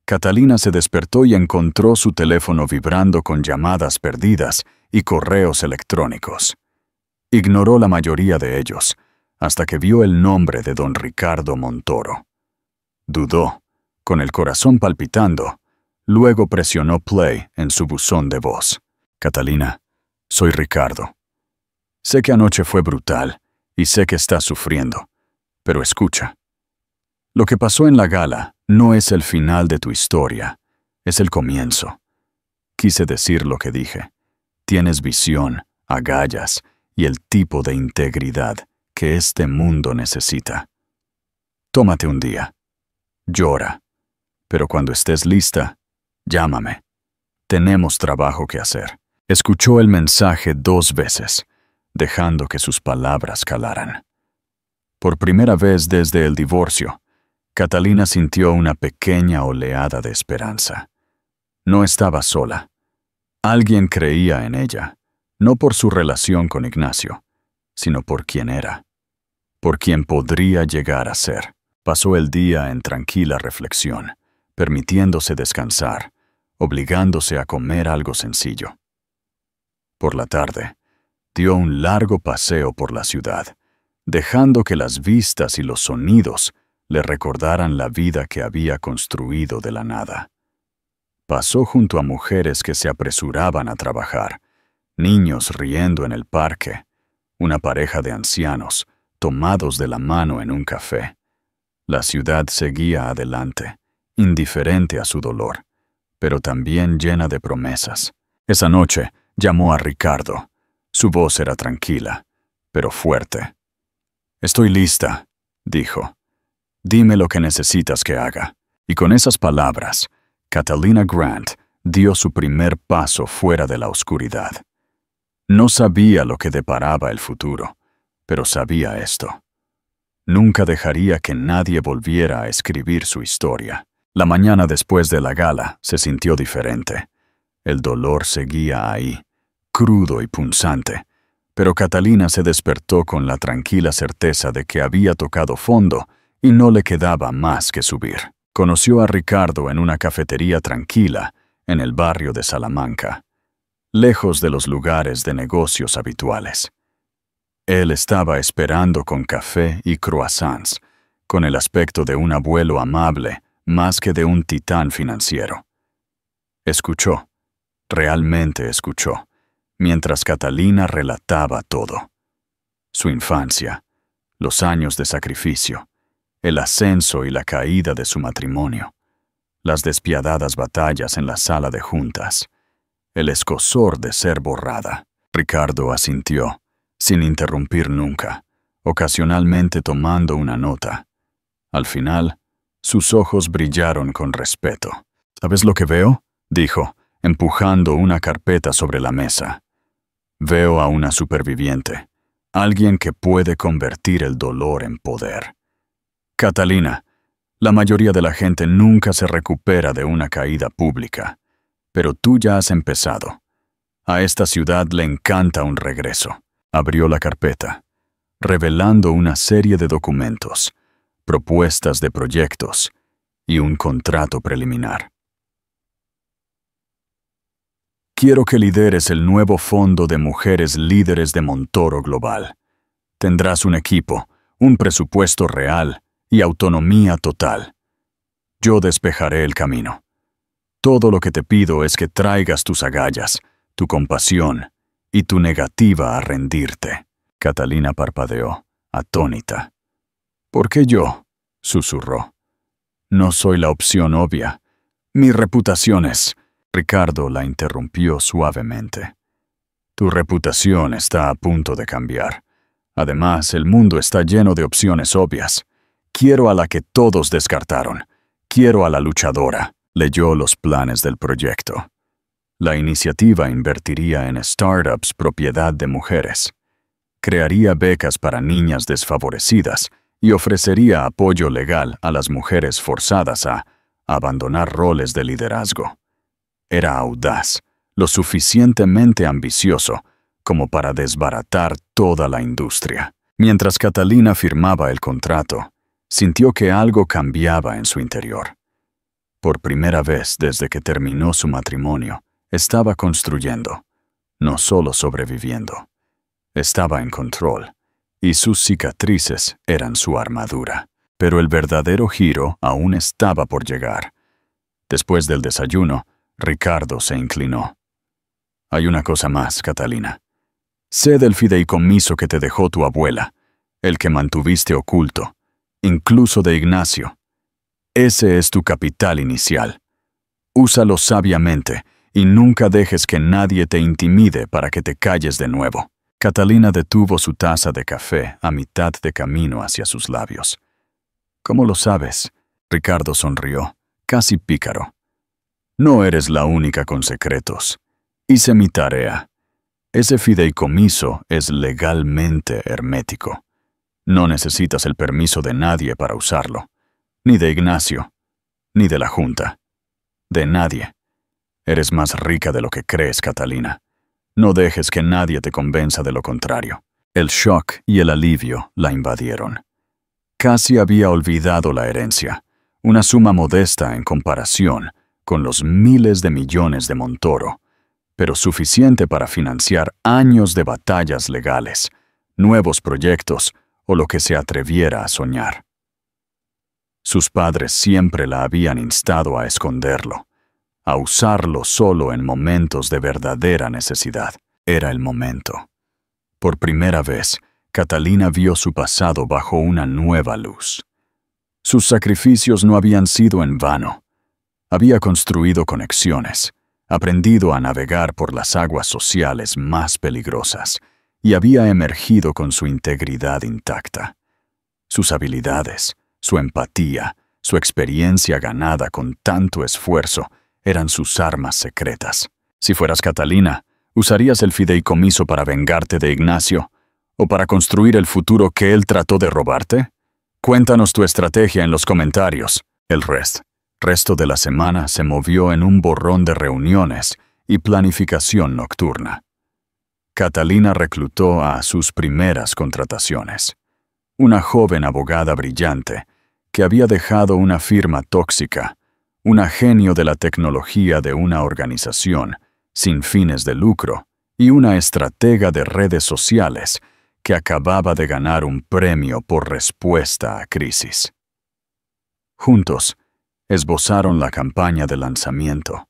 Catalina se despertó y encontró su teléfono vibrando con llamadas perdidas y correos electrónicos. Ignoró la mayoría de ellos, hasta que vio el nombre de don Ricardo Montoro. Dudó, con el corazón palpitando, luego presionó play en su buzón de voz. Catalina, soy Ricardo. Sé que anoche fue brutal y sé que estás sufriendo, pero escucha. Lo que pasó en la gala no es el final de tu historia, es el comienzo. Quise decir lo que dije. Tienes visión, agallas y el tipo de integridad que este mundo necesita. Tómate un día. Llora. Pero cuando estés lista, llámame. Tenemos trabajo que hacer. Escuchó el mensaje 2 veces, dejando que sus palabras calaran. Por primera vez desde el divorcio, Catalina sintió una pequeña oleada de esperanza. No estaba sola. Alguien creía en ella, no por su relación con Ignacio, sino por quien era, por quien podría llegar a ser. Pasó el día en tranquila reflexión, permitiéndose descansar, obligándose a comer algo sencillo. Por la tarde, dio un largo paseo por la ciudad, dejando que las vistas y los sonidos le recordaran la vida que había construido de la nada. Pasó junto a mujeres que se apresuraban a trabajar, niños riendo en el parque, una pareja de ancianos tomados de la mano en un café. La ciudad seguía adelante, indiferente a su dolor, pero también llena de promesas. Esa noche llamó a Ricardo. Su voz era tranquila, pero fuerte. «Estoy lista», dijo. «Dime lo que necesitas que haga». Y con esas palabras, Catalina Grant dio su primer paso fuera de la oscuridad. No sabía lo que deparaba el futuro, pero sabía esto. Nunca dejaría que nadie volviera a escribir su historia. La mañana después de la gala se sintió diferente. El dolor seguía ahí, crudo y punzante, pero Catalina se despertó con la tranquila certeza de que había tocado fondo y no le quedaba más que subir. Conoció a Ricardo en una cafetería tranquila en el barrio de Salamanca, lejos de los lugares de negocios habituales. Él estaba esperando con café y croissants, con el aspecto de un abuelo amable más que de un titán financiero. Escuchó, realmente escuchó, mientras Catalina relataba todo. Su infancia, los años de sacrificio, el ascenso y la caída de su matrimonio, las despiadadas batallas en la sala de juntas, el escozor de ser borrada. Ricardo asintió, sin interrumpir nunca, ocasionalmente tomando una nota. Al final, sus ojos brillaron con respeto. ¿Sabes lo que veo?, dijo, empujando una carpeta sobre la mesa. Veo a una superviviente, alguien que puede convertir el dolor en poder. Catalina, la mayoría de la gente nunca se recupera de una caída pública, pero tú ya has empezado. A esta ciudad le encanta un regreso. Abrió la carpeta, revelando una serie de documentos, propuestas de proyectos y un contrato preliminar. Quiero que lideres el nuevo Fondo de Mujeres Líderes de Montoro Global. Tendrás un equipo, un presupuesto real y autonomía total. Yo despejaré el camino. Todo lo que te pido es que traigas tus agallas, tu compasión y tu negativa a rendirte. Catalina parpadeó, atónita. ¿Por qué yo?, susurró. No soy la opción obvia. Mi reputación es... Ricardo la interrumpió suavemente. Tu reputación está a punto de cambiar. Además, el mundo está lleno de opciones obvias. Quiero a la que todos descartaron. Quiero a la luchadora. Leyó los planes del proyecto. La iniciativa invertiría en startups propiedad de mujeres. Crearía becas para niñas desfavorecidas y ofrecería apoyo legal a las mujeres forzadas a abandonar roles de liderazgo. Era audaz, lo suficientemente ambicioso como para desbaratar toda la industria. Mientras Catalina firmaba el contrato, sintió que algo cambiaba en su interior. Por primera vez desde que terminó su matrimonio, estaba construyendo, no solo sobreviviendo. Estaba en control, y sus cicatrices eran su armadura. Pero el verdadero giro aún estaba por llegar. Después del desayuno, Ricardo se inclinó. Hay una cosa más, Catalina. Sé del fideicomiso que te dejó tu abuela, el que mantuviste oculto, incluso de Ignacio. Ese es tu capital inicial. Úsalo sabiamente y nunca dejes que nadie te intimide para que te calles de nuevo. Catalina detuvo su taza de café a mitad de camino hacia sus labios. ¿Cómo lo sabes? Ricardo sonrió, casi pícaro. No eres la única con secretos. Hice mi tarea. Ese fideicomiso es legalmente hermético. No necesitas el permiso de nadie para usarlo. Ni de Ignacio, ni de la Junta. De nadie. Eres más rica de lo que crees, Catalina. No dejes que nadie te convenza de lo contrario. El shock y el alivio la invadieron. Casi había olvidado la herencia, una suma modesta en comparación con los miles de millones de Montoro, pero suficiente para financiar años de batallas legales, nuevos proyectos o lo que se atreviera a soñar. Sus padres siempre la habían instado a esconderlo, a usarlo solo en momentos de verdadera necesidad. Era el momento. Por primera vez, Catalina vio su pasado bajo una nueva luz. Sus sacrificios no habían sido en vano. Había construido conexiones, aprendido a navegar por las aguas sociales más peligrosas y había emergido con su integridad intacta. Sus habilidades, su empatía, su experiencia ganada con tanto esfuerzo eran sus armas secretas. Si fueras Catalina, ¿usarías el fideicomiso para vengarte de Ignacio o para construir el futuro que él trató de robarte? Cuéntanos tu estrategia en los comentarios. El resto de la semana se movió en un borrón de reuniones y planificación nocturna. Catalina reclutó a sus primeras contrataciones. Una joven abogada brillante que había dejado una firma tóxica, una genio de la tecnología de una organización sin fines de lucro y una estratega de redes sociales que acababa de ganar un premio por respuesta a crisis. Juntos, esbozaron la campaña de lanzamiento,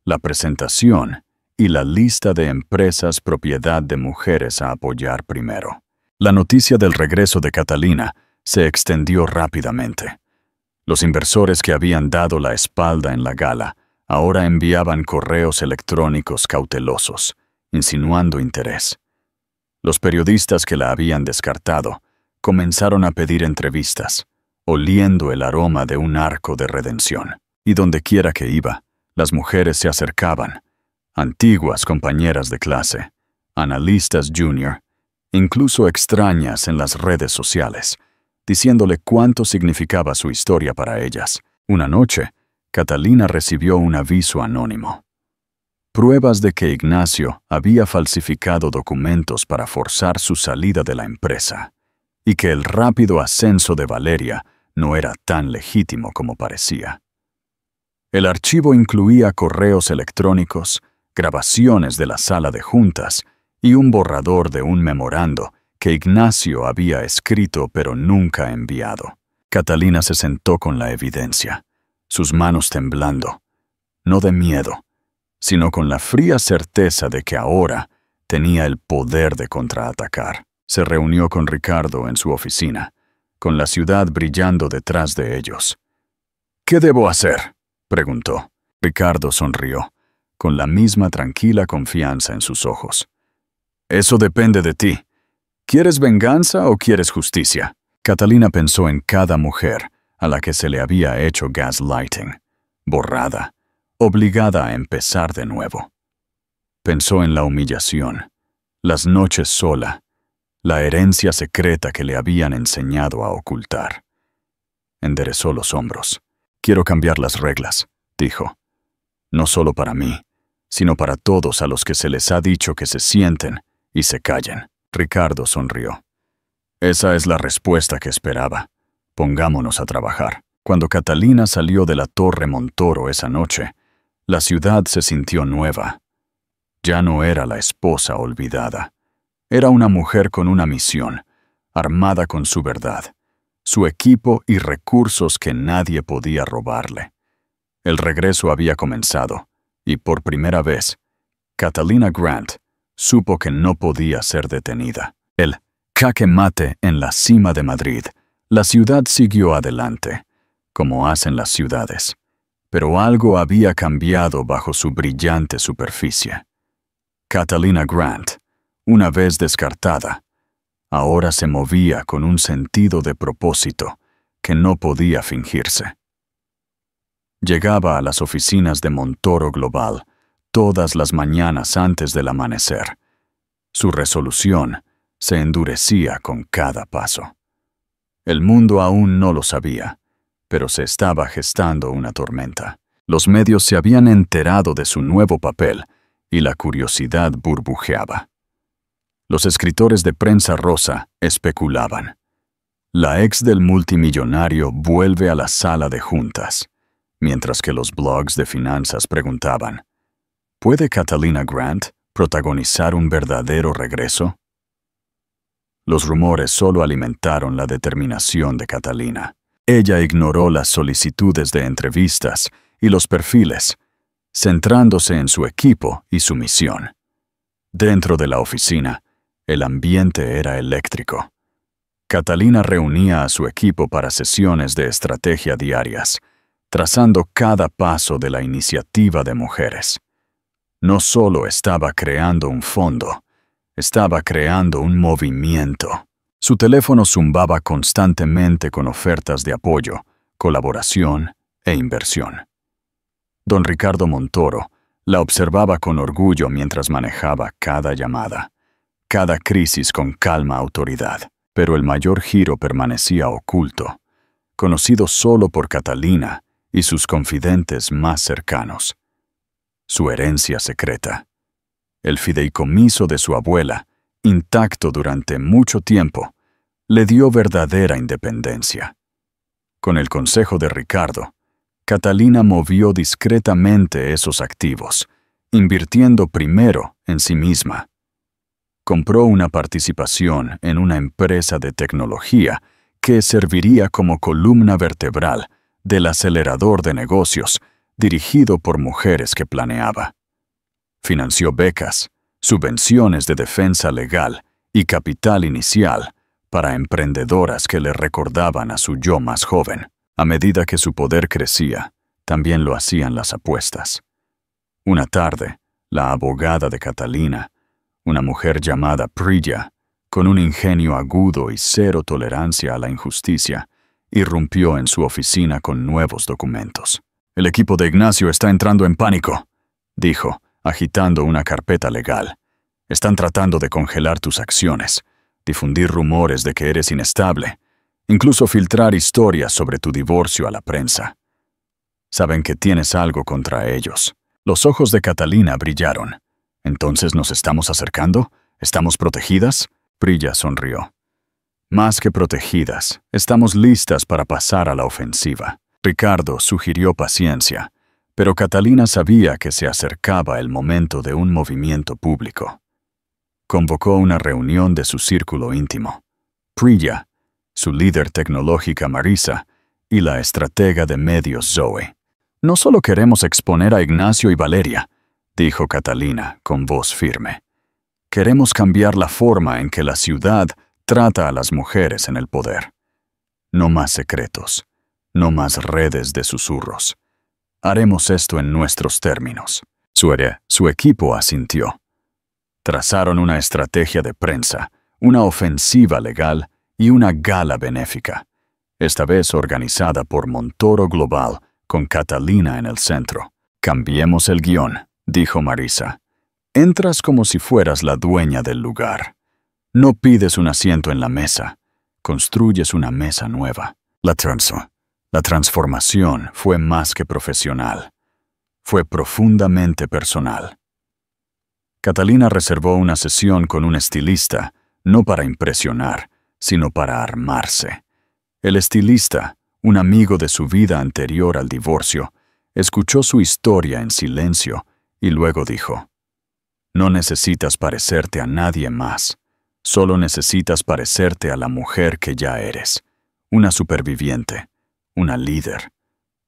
la presentación y la lista de empresas propiedad de mujeres a apoyar primero. La noticia del regreso de Catalina se extendió rápidamente. Los inversores que habían dado la espalda en la gala ahora enviaban correos electrónicos cautelosos, insinuando interés. Los periodistas que la habían descartado comenzaron a pedir entrevistas, oliendo el aroma de un arco de redención. Y dondequiera que iba, las mujeres se acercaban, antiguas compañeras de clase, analistas junior, incluso extrañas en las redes sociales, diciéndole cuánto significaba su historia para ellas. Una noche, Catalina recibió un aviso anónimo. Pruebas de que Ignacio había falsificado documentos para forzar su salida de la empresa, y que el rápido ascenso de Valeria no era tan legítimo como parecía. El archivo incluía correos electrónicos, grabaciones de la sala de juntas y un borrador de un memorando que Ignacio había escrito pero nunca enviado. Catalina se sentó con la evidencia, sus manos temblando, no de miedo, sino con la fría certeza de que ahora tenía el poder de contraatacar. Se reunió con Ricardo en su oficina, con la ciudad brillando detrás de ellos. «¿Qué debo hacer?», preguntó. Ricardo sonrió, con la misma tranquila confianza en sus ojos. «Eso depende de ti. ¿Quieres venganza o quieres justicia?». Catalina pensó en cada mujer a la que se le había hecho gaslighting, borrada, obligada a empezar de nuevo. Pensó en la humillación, las noches sola, la herencia secreta que le habían enseñado a ocultar. Enderezó los hombros. «Quiero cambiar las reglas», dijo. «No solo para mí, sino para todos a los que se les ha dicho que se sienten y se callen». Ricardo sonrió. «Esa es la respuesta que esperaba. Pongámonos a trabajar». Cuando Catalina salió de la Torre Montoro esa noche, la ciudad se sintió nueva. Ya no era la esposa olvidada. Era una mujer con una misión, armada con su verdad, su equipo y recursos que nadie podía robarle. El regreso había comenzado, y por primera vez, Catalina Grant supo que no podía ser detenida. El jaque mate en la cima de Madrid, la ciudad siguió adelante, como hacen las ciudades, pero algo había cambiado bajo su brillante superficie. Catalina Grant, una vez descartada, ahora se movía con un sentido de propósito que no podía fingirse. Llegaba a las oficinas de Montoro Global todas las mañanas antes del amanecer. Su resolución se endurecía con cada paso. El mundo aún no lo sabía, pero se estaba gestando una tormenta. Los medios se habían enterado de su nuevo papel y la curiosidad burbujeaba. Los escritores de prensa rosa especulaban. La ex del multimillonario vuelve a la sala de juntas, mientras que los blogs de finanzas preguntaban, ¿puede Catalina Grant protagonizar un verdadero regreso? Los rumores solo alimentaron la determinación de Catalina. Ella ignoró las solicitudes de entrevistas y los perfiles, centrándose en su equipo y su misión. Dentro de la oficina, el ambiente era eléctrico. Catalina reunía a su equipo para sesiones de estrategia diarias, trazando cada paso de la iniciativa de mujeres. No solo estaba creando un fondo, estaba creando un movimiento. Su teléfono zumbaba constantemente con ofertas de apoyo, colaboración e inversión. Don Ricardo Montoro la observaba con orgullo mientras manejaba cada llamada, cada crisis con calma autoridad. Pero el mayor giro permanecía oculto, conocido solo por Catalina y sus confidentes más cercanos. su herencia secreta. El fideicomiso de su abuela, intacto durante mucho tiempo, le dio verdadera independencia. Con el consejo de Ricardo, Catalina movió discretamente esos activos, invirtiendo primero en sí misma. Compró una participación en una empresa de tecnología que serviría como columna vertebral del acelerador de negocios dirigido por mujeres que planeaba. Financió becas, subvenciones de defensa legal y capital inicial para emprendedoras que le recordaban a su yo más joven. A medida que su poder crecía, también lo hacían las apuestas. Una tarde, la abogada de Catalina, una mujer llamada Priya, con un ingenio agudo y cero tolerancia a la injusticia, irrumpió en su oficina con nuevos documentos. «El equipo de Ignacio está entrando en pánico», dijo, agitando una carpeta legal. «Están tratando de congelar tus acciones, difundir rumores de que eres inestable, incluso filtrar historias sobre tu divorcio a la prensa. Saben que tienes algo contra ellos». Los ojos de Catalina brillaron. «¿Entonces nos estamos acercando? ¿Estamos protegidas?» Priya sonrió. «Más que protegidas, estamos listas para pasar a la ofensiva». Ricardo sugirió paciencia, pero Catalina sabía que se acercaba el momento de un movimiento público. Convocó una reunión de su círculo íntimo. Priya, su líder tecnológica Marisa y la estratega de medios Zoe. «No solo queremos exponer a Ignacio y Valeria», dijo Catalina con voz firme. «Queremos cambiar la forma en que la ciudad trata a las mujeres en el poder. No más secretos, no más redes de susurros. Haremos esto en nuestros términos». Su equipo asintió. Trazaron una estrategia de prensa, una ofensiva legal y una gala benéfica, esta vez organizada por Montoro Global, con Catalina en el centro. «Cambiemos el guión», dijo Marisa. «Entras como si fueras la dueña del lugar. No pides un asiento en la mesa, construyes una mesa nueva». La transformación fue más que profesional. Fue profundamente personal. Catalina reservó una sesión con un estilista, no para impresionar, sino para armarse. El estilista, un amigo de su vida anterior al divorcio, escuchó su historia en silencio y luego dijo: «No necesitas parecerte a nadie más, solo necesitas parecerte a la mujer que ya eres, una superviviente, una líder,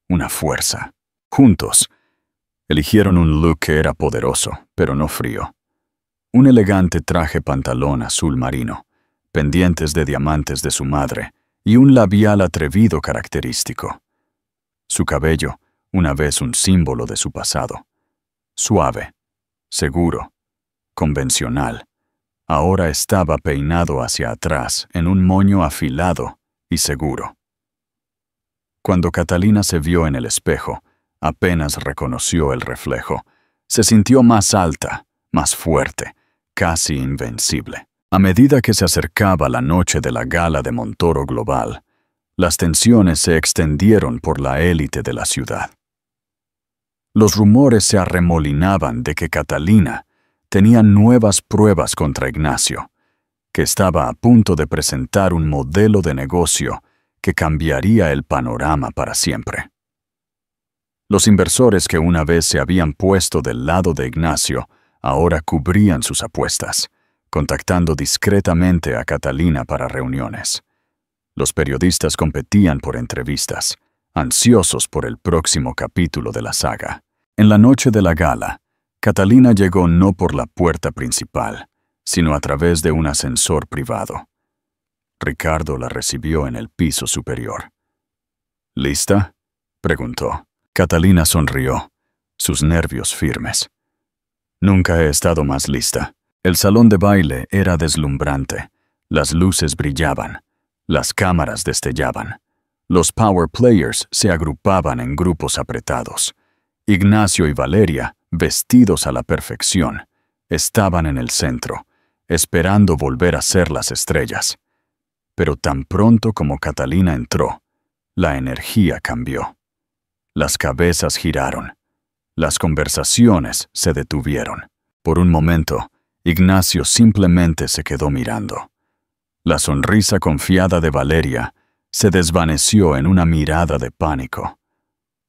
una fuerza». Juntos, eligieron un look que era poderoso, pero no frío. Un elegante traje pantalón azul marino, pendientes de diamantes de su madre y un labial atrevido característico. Su cabello, una vez un símbolo de su pasado. Suave, seguro, convencional, ahora estaba peinado hacia atrás en un moño afilado y seguro. Cuando Catalina se vio en el espejo, apenas reconoció el reflejo. Se sintió más alta, más fuerte, casi invencible. A medida que se acercaba la noche de la gala de Montoro Global, las tensiones se extendieron por la élite de la ciudad. Los rumores se arremolinaban de que Catalina tenía nuevas pruebas contra Ignacio, que estaba a punto de presentar un modelo de negocio que cambiaría el panorama para siempre. Los inversores que una vez se habían puesto del lado de Ignacio ahora cubrían sus apuestas, contactando discretamente a Catalina para reuniones. Los periodistas competían por entrevistas, ansiosos por el próximo capítulo de la saga. En la noche de la gala, Catalina llegó no por la puerta principal, sino a través de un ascensor privado. Ricardo la recibió en el piso superior. «¿Lista?», preguntó. Catalina sonrió, sus nervios firmes. «Nunca he estado más lista». El salón de baile era deslumbrante. Las luces brillaban, las cámaras destellaban. Los power players se agrupaban en grupos apretados. Ignacio y Valeria, vestidos a la perfección, estaban en el centro, esperando volver a ser las estrellas. Pero tan pronto como Catalina entró, la energía cambió. Las cabezas giraron, Las conversaciones se detuvieron. Por un momento, Ignacio simplemente se quedó mirando. La sonrisa confiada de Valeria se desvaneció en una mirada de pánico.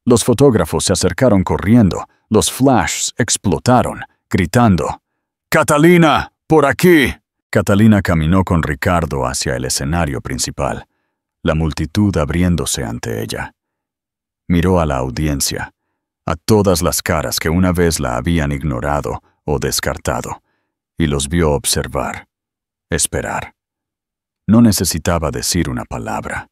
Los fotógrafos se acercaron corriendo, los flashes explotaron, gritando: «¡Catalina, por aquí!». Catalina caminó con Ricardo hacia el escenario principal, la multitud abriéndose ante ella. Miró a la audiencia, a todas las caras que una vez la habían ignorado o descartado, y los vio observar, esperar. No necesitaba decir una palabra.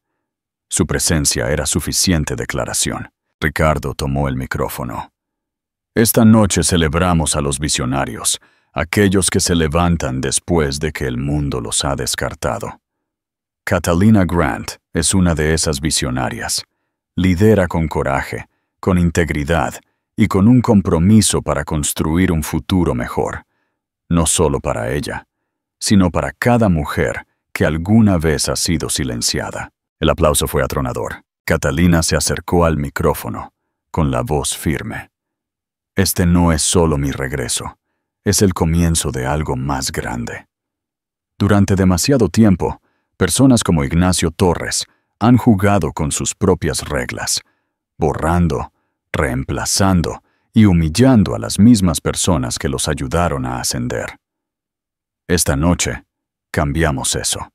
Su presencia era suficiente declaración. Ricardo tomó el micrófono. «Esta noche celebramos a los visionarios, aquellos que se levantan después de que el mundo los ha descartado. Catalina Grant es una de esas visionarias. Lidera con coraje, con integridad y con un compromiso para construir un futuro mejor, no solo para ella, sino para cada mujer que alguna vez ha sido silenciada». El aplauso fue atronador. Catalina se acercó al micrófono, con la voz firme. «Este no es solo mi regreso, es el comienzo de algo más grande. Durante demasiado tiempo, personas como Ignacio Torres han jugado con sus propias reglas, borrando, reemplazando y humillando a las mismas personas que los ayudaron a ascender. Esta noche, cambiamos eso.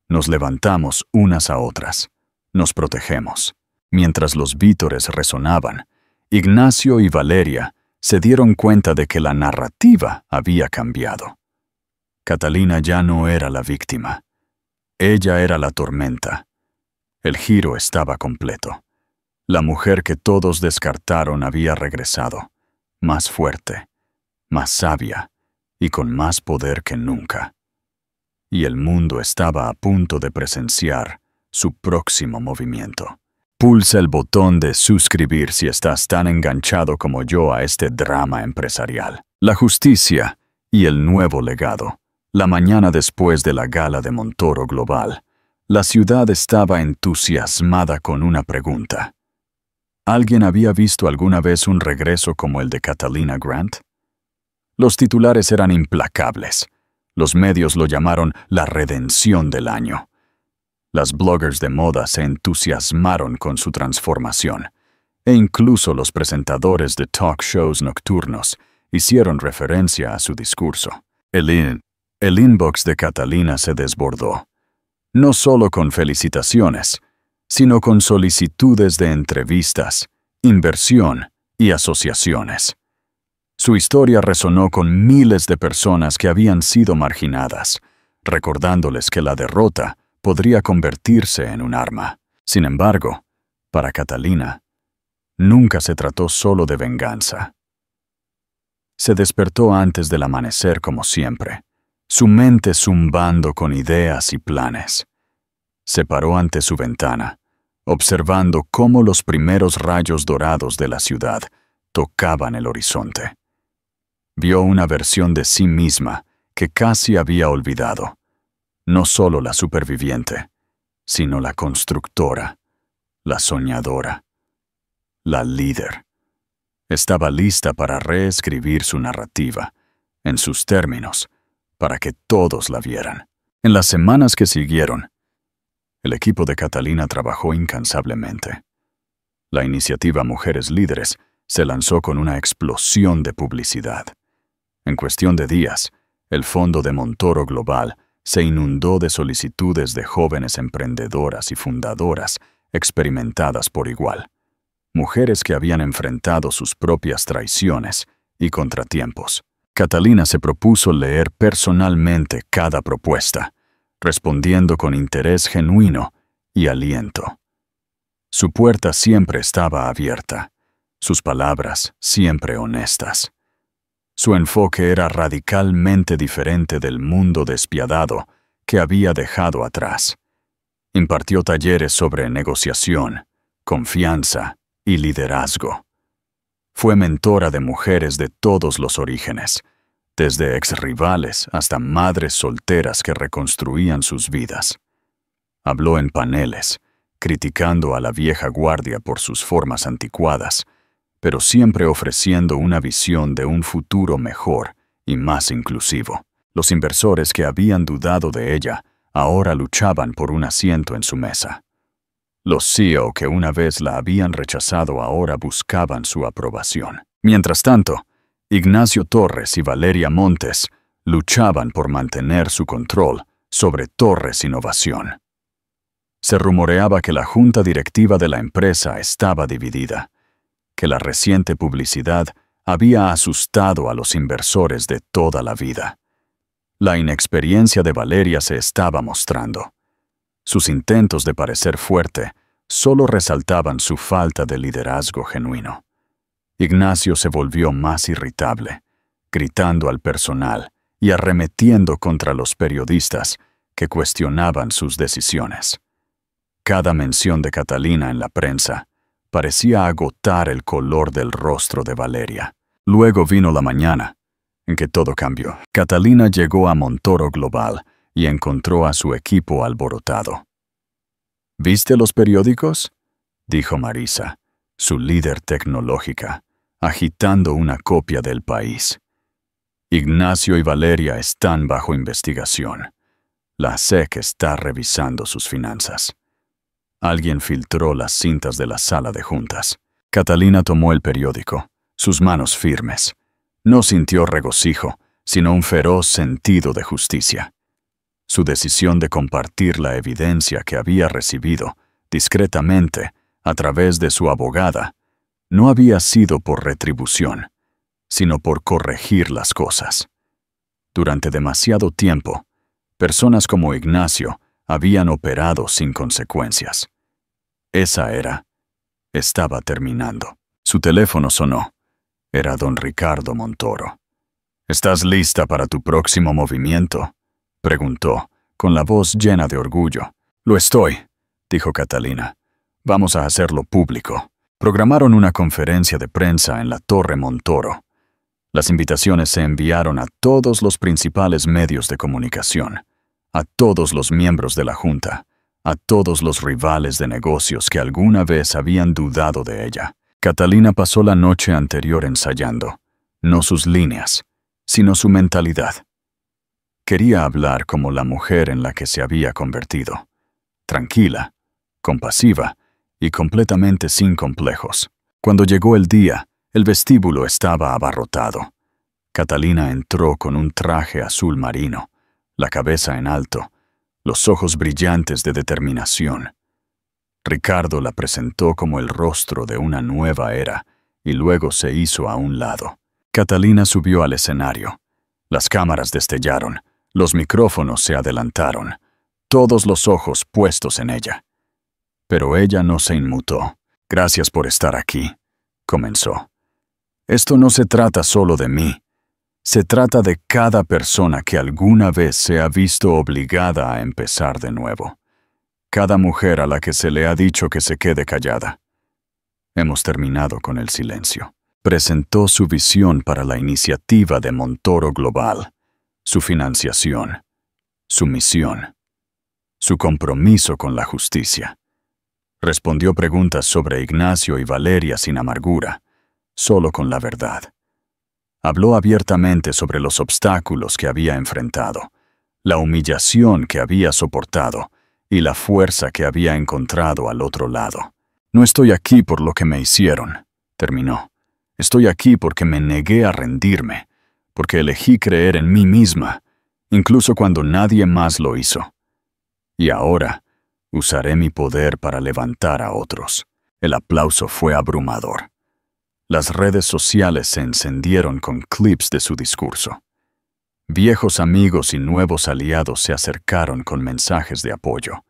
Nos levantamos unas a otras, nos protegemos». Mientras los vítores resonaban, Ignacio y Valeria se dieron cuenta de que la narrativa había cambiado. Catalina ya no era la víctima. Ella era la tormenta. El giro estaba completo. La mujer que todos descartaron había regresado, más fuerte, más sabia y con más poder que nunca. Y el mundo estaba a punto de presenciar su próximo movimiento. Pulsa el botón de suscribir si estás tan enganchado como yo a este drama empresarial. La justicia y el nuevo legado. La mañana después de la gala de Montoro Global, la ciudad estaba entusiasmada con una pregunta. ¿Alguien había visto alguna vez un regreso como el de Catalina Grant? Los titulares eran implacables. Los medios lo llamaron la redención del año. Las bloggers de moda se entusiasmaron con su transformación, e incluso los presentadores de talk shows nocturnos hicieron referencia a su discurso. El inbox de Catalina se desbordó, no solo con felicitaciones, sino con solicitudes de entrevistas, inversión y asociaciones. Su historia resonó con miles de personas que habían sido marginadas, recordándoles que la derrota podría convertirse en un arma. Sin embargo, para Catalina, nunca se trató solo de venganza. Se despertó antes del amanecer como siempre, su mente zumbando con ideas y planes. Se paró ante su ventana, observando cómo los primeros rayos dorados de la ciudad tocaban el horizonte. Vio una versión de sí misma que casi había olvidado. No solo la superviviente, sino la constructora, la soñadora, la líder. Estaba lista para reescribir su narrativa, en sus términos, para que todos la vieran. En las semanas que siguieron, el equipo de Catalina trabajó incansablemente. La iniciativa Mujeres Líderes se lanzó con una explosión de publicidad. En cuestión de días, el fondo de Montoro Global se inundó de solicitudes de jóvenes emprendedoras y fundadoras experimentadas por igual, mujeres que habían enfrentado sus propias traiciones y contratiempos. Catalina se propuso leer personalmente cada propuesta, respondiendo con interés genuino y aliento. Su puerta siempre estaba abierta, sus palabras siempre honestas. Su enfoque era radicalmente diferente del mundo despiadado que había dejado atrás. Impartió talleres sobre negociación, confianza y liderazgo. Fue mentora de mujeres de todos los orígenes, desde exrivales hasta madres solteras que reconstruían sus vidas. Habló en paneles, criticando a la vieja guardia por sus formas anticuadas, pero siempre ofreciendo una visión de un futuro mejor y más inclusivo. Los inversores que habían dudado de ella ahora luchaban por un asiento en su mesa. Los CEO que una vez la habían rechazado ahora buscaban su aprobación. Mientras tanto, Ignacio Torres y Valeria Montes luchaban por mantener su control sobre Torres Innovación. Se rumoreaba que la junta directiva de la empresa estaba dividida, que la reciente publicidad había asustado a los inversores de toda la vida. La inexperiencia de Valeria se estaba mostrando. Sus intentos de parecer fuerte solo resaltaban su falta de liderazgo genuino. Ignacio se volvió más irritable, gritando al personal y arremetiendo contra los periodistas que cuestionaban sus decisiones. Cada mención de Catalina en la prensa parecía agotar el color del rostro de Valeria. Luego vino la mañana en que todo cambió. Catalina llegó a Montoro Global y encontró a su equipo alborotado. ¿Viste los periódicos?, dijo Marisa, su líder tecnológica, agitando una copia del País. Ignacio y Valeria están bajo investigación. La SEC está revisando sus finanzas. Alguien filtró las cintas de la sala de juntas. Catalina tomó el periódico, sus manos firmes. No sintió regocijo, sino un feroz sentido de justicia. Su decisión de compartir la evidencia que había recibido, discretamente, a través de su abogada, no había sido por retribución, sino por corregir las cosas. Durante demasiado tiempo, personas como Ignacio habían operado sin consecuencias. Esa era. Estaba terminando. Su teléfono sonó. Era don Ricardo Montoro. ¿Estás lista para tu próximo movimiento?, preguntó, con la voz llena de orgullo. Lo estoy, dijo Catalina. Vamos a hacerlo público. Programaron una conferencia de prensa en la Torre Montoro. Las invitaciones se enviaron a todos los principales medios de comunicación, a todos los miembros de la Junta, a todos los rivales de negocios que alguna vez habían dudado de ella. Catalina pasó la noche anterior ensayando, no sus líneas, sino su mentalidad. Quería hablar como la mujer en la que se había convertido, tranquila, compasiva y completamente sin complejos. Cuando llegó el día, el vestíbulo estaba abarrotado. Catalina entró con un traje azul marino, la cabeza en alto, los ojos brillantes de determinación. Ricardo la presentó como el rostro de una nueva era y luego se hizo a un lado. Catalina subió al escenario. Las cámaras destellaron, los micrófonos se adelantaron, todos los ojos puestos en ella. Pero ella no se inmutó. «Gracias por estar aquí», comenzó. «Esto no se trata solo de mí. Se trata de cada persona que alguna vez se ha visto obligada a empezar de nuevo. Cada mujer a la que se le ha dicho que se quede callada». Hemos terminado con el silencio. Presentó su visión para la iniciativa de Montoro Global, su financiación, su misión, su compromiso con la justicia. Respondió preguntas sobre Ignacio y Valeria sin amargura, solo con la verdad. Habló abiertamente sobre los obstáculos que había enfrentado, la humillación que había soportado y la fuerza que había encontrado al otro lado. «No estoy aquí por lo que me hicieron», terminó. «Estoy aquí porque me negué a rendirme, porque elegí creer en mí misma, incluso cuando nadie más lo hizo. Y ahora usaré mi poder para levantar a otros». El aplauso fue abrumador. Las redes sociales se encendieron con clips de su discurso. Viejos amigos y nuevos aliados se acercaron con mensajes de apoyo.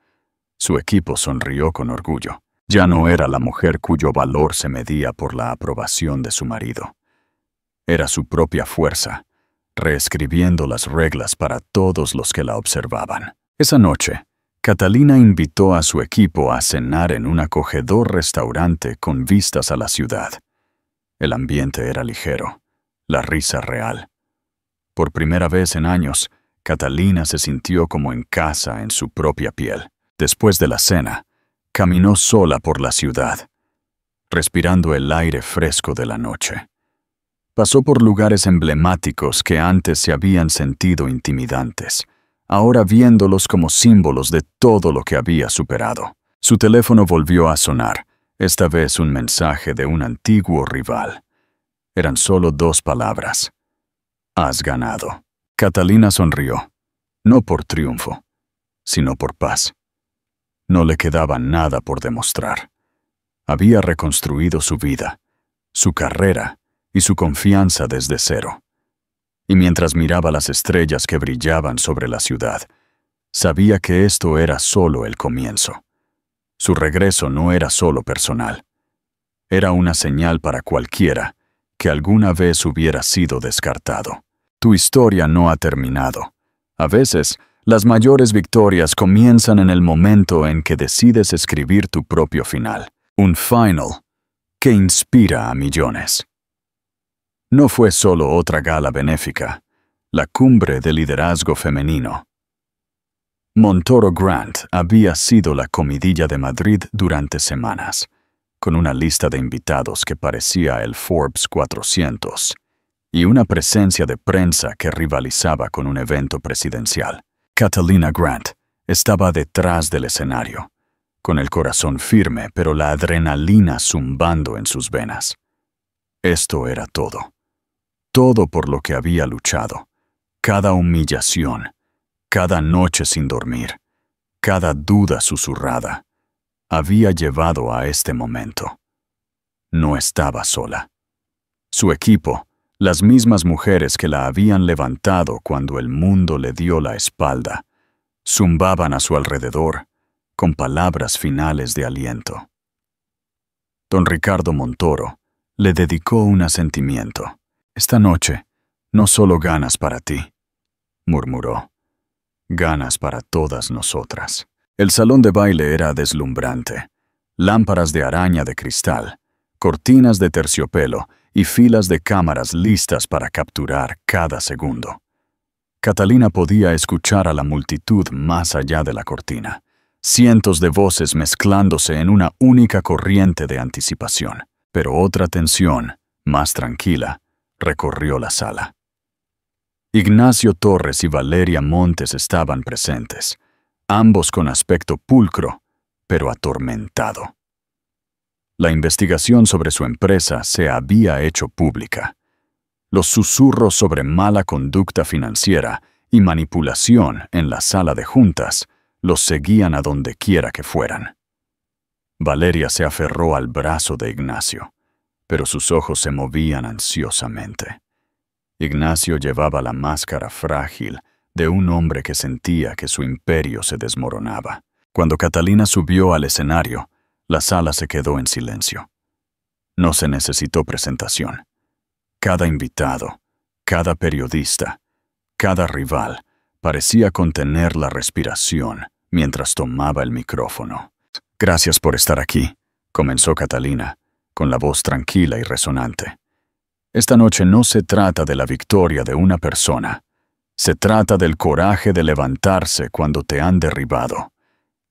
Su equipo sonrió con orgullo. Ya no era la mujer cuyo valor se medía por la aprobación de su marido. Era su propia fuerza, reescribiendo las reglas para todos los que la observaban. Esa noche, Catalina invitó a su equipo a cenar en un acogedor restaurante con vistas a la ciudad. El ambiente era ligero, la risa real. Por primera vez en años, Catalina se sintió como en casa en su propia piel. Después de la cena, caminó sola por la ciudad. respirando el aire fresco de la noche. Pasó por lugares emblemáticos que antes se habían sentido intimidantes, ahora viéndolos como símbolos de todo lo que había superado. Su teléfono volvió a sonar, esta vez un mensaje de un antiguo rival. Eran solo 2 palabras. Has ganado. Catalina sonrió, no por triunfo, sino por paz. No le quedaba nada por demostrar. Había reconstruido su vida, su carrera y su confianza desde cero. Y mientras miraba las estrellas que brillaban sobre la ciudad, sabía que esto era solo el comienzo. Su regreso no era solo personal. Era una señal para cualquiera que alguna vez hubiera sido descartado. Tu historia no ha terminado. A veces, las mayores victorias comienzan en el momento en que decides escribir tu propio final. Un final que inspira a millones. No fue solo otra gala benéfica, la cumbre del liderazgo femenino. Montoro Grant había sido la comidilla de Madrid durante semanas, con una lista de invitados que parecía el Forbes 400 y una presencia de prensa que rivalizaba con un evento presidencial. Catalina Grant estaba detrás del escenario, con el corazón firme pero la adrenalina zumbando en sus venas. Esto era todo. Todo por lo que había luchado. Cada humillación, cada noche sin dormir, cada duda susurrada, había llevado a este momento. No estaba sola. Su equipo, las mismas mujeres que la habían levantado cuando el mundo le dio la espalda, zumbaban a su alrededor con palabras finales de aliento. Don Ricardo Montoro le dedicó un asentimiento. Esta noche no solo ganas para ti, murmuró. Ganas para todas nosotras. El salón de baile era deslumbrante. Lámparas de araña de cristal, cortinas de terciopelo y filas de cámaras listas para capturar cada segundo. Catalina podía escuchar a la multitud más allá de la cortina. Cientos de voces mezclándose en una única corriente de anticipación. Pero otra tensión, más tranquila, recorrió la sala. Ignacio Torres y Valeria Montes estaban presentes, ambos con aspecto pulcro, pero atormentado. La investigación sobre su empresa se había hecho pública. Los susurros sobre mala conducta financiera y manipulación en la sala de juntas los seguían a donde quiera que fueran. Valeria se aferró al brazo de Ignacio, pero sus ojos se movían ansiosamente. Ignacio llevaba la máscara frágil de un hombre que sentía que su imperio se desmoronaba. Cuando Catalina subió al escenario, la sala se quedó en silencio. No se necesitó presentación. Cada invitado, cada periodista, cada rival parecía contener la respiración mientras tomaba el micrófono. Gracias por estar aquí, comenzó Catalina, con la voz tranquila y resonante. Esta noche no se trata de la victoria de una persona. Se trata del coraje de levantarse cuando te han derribado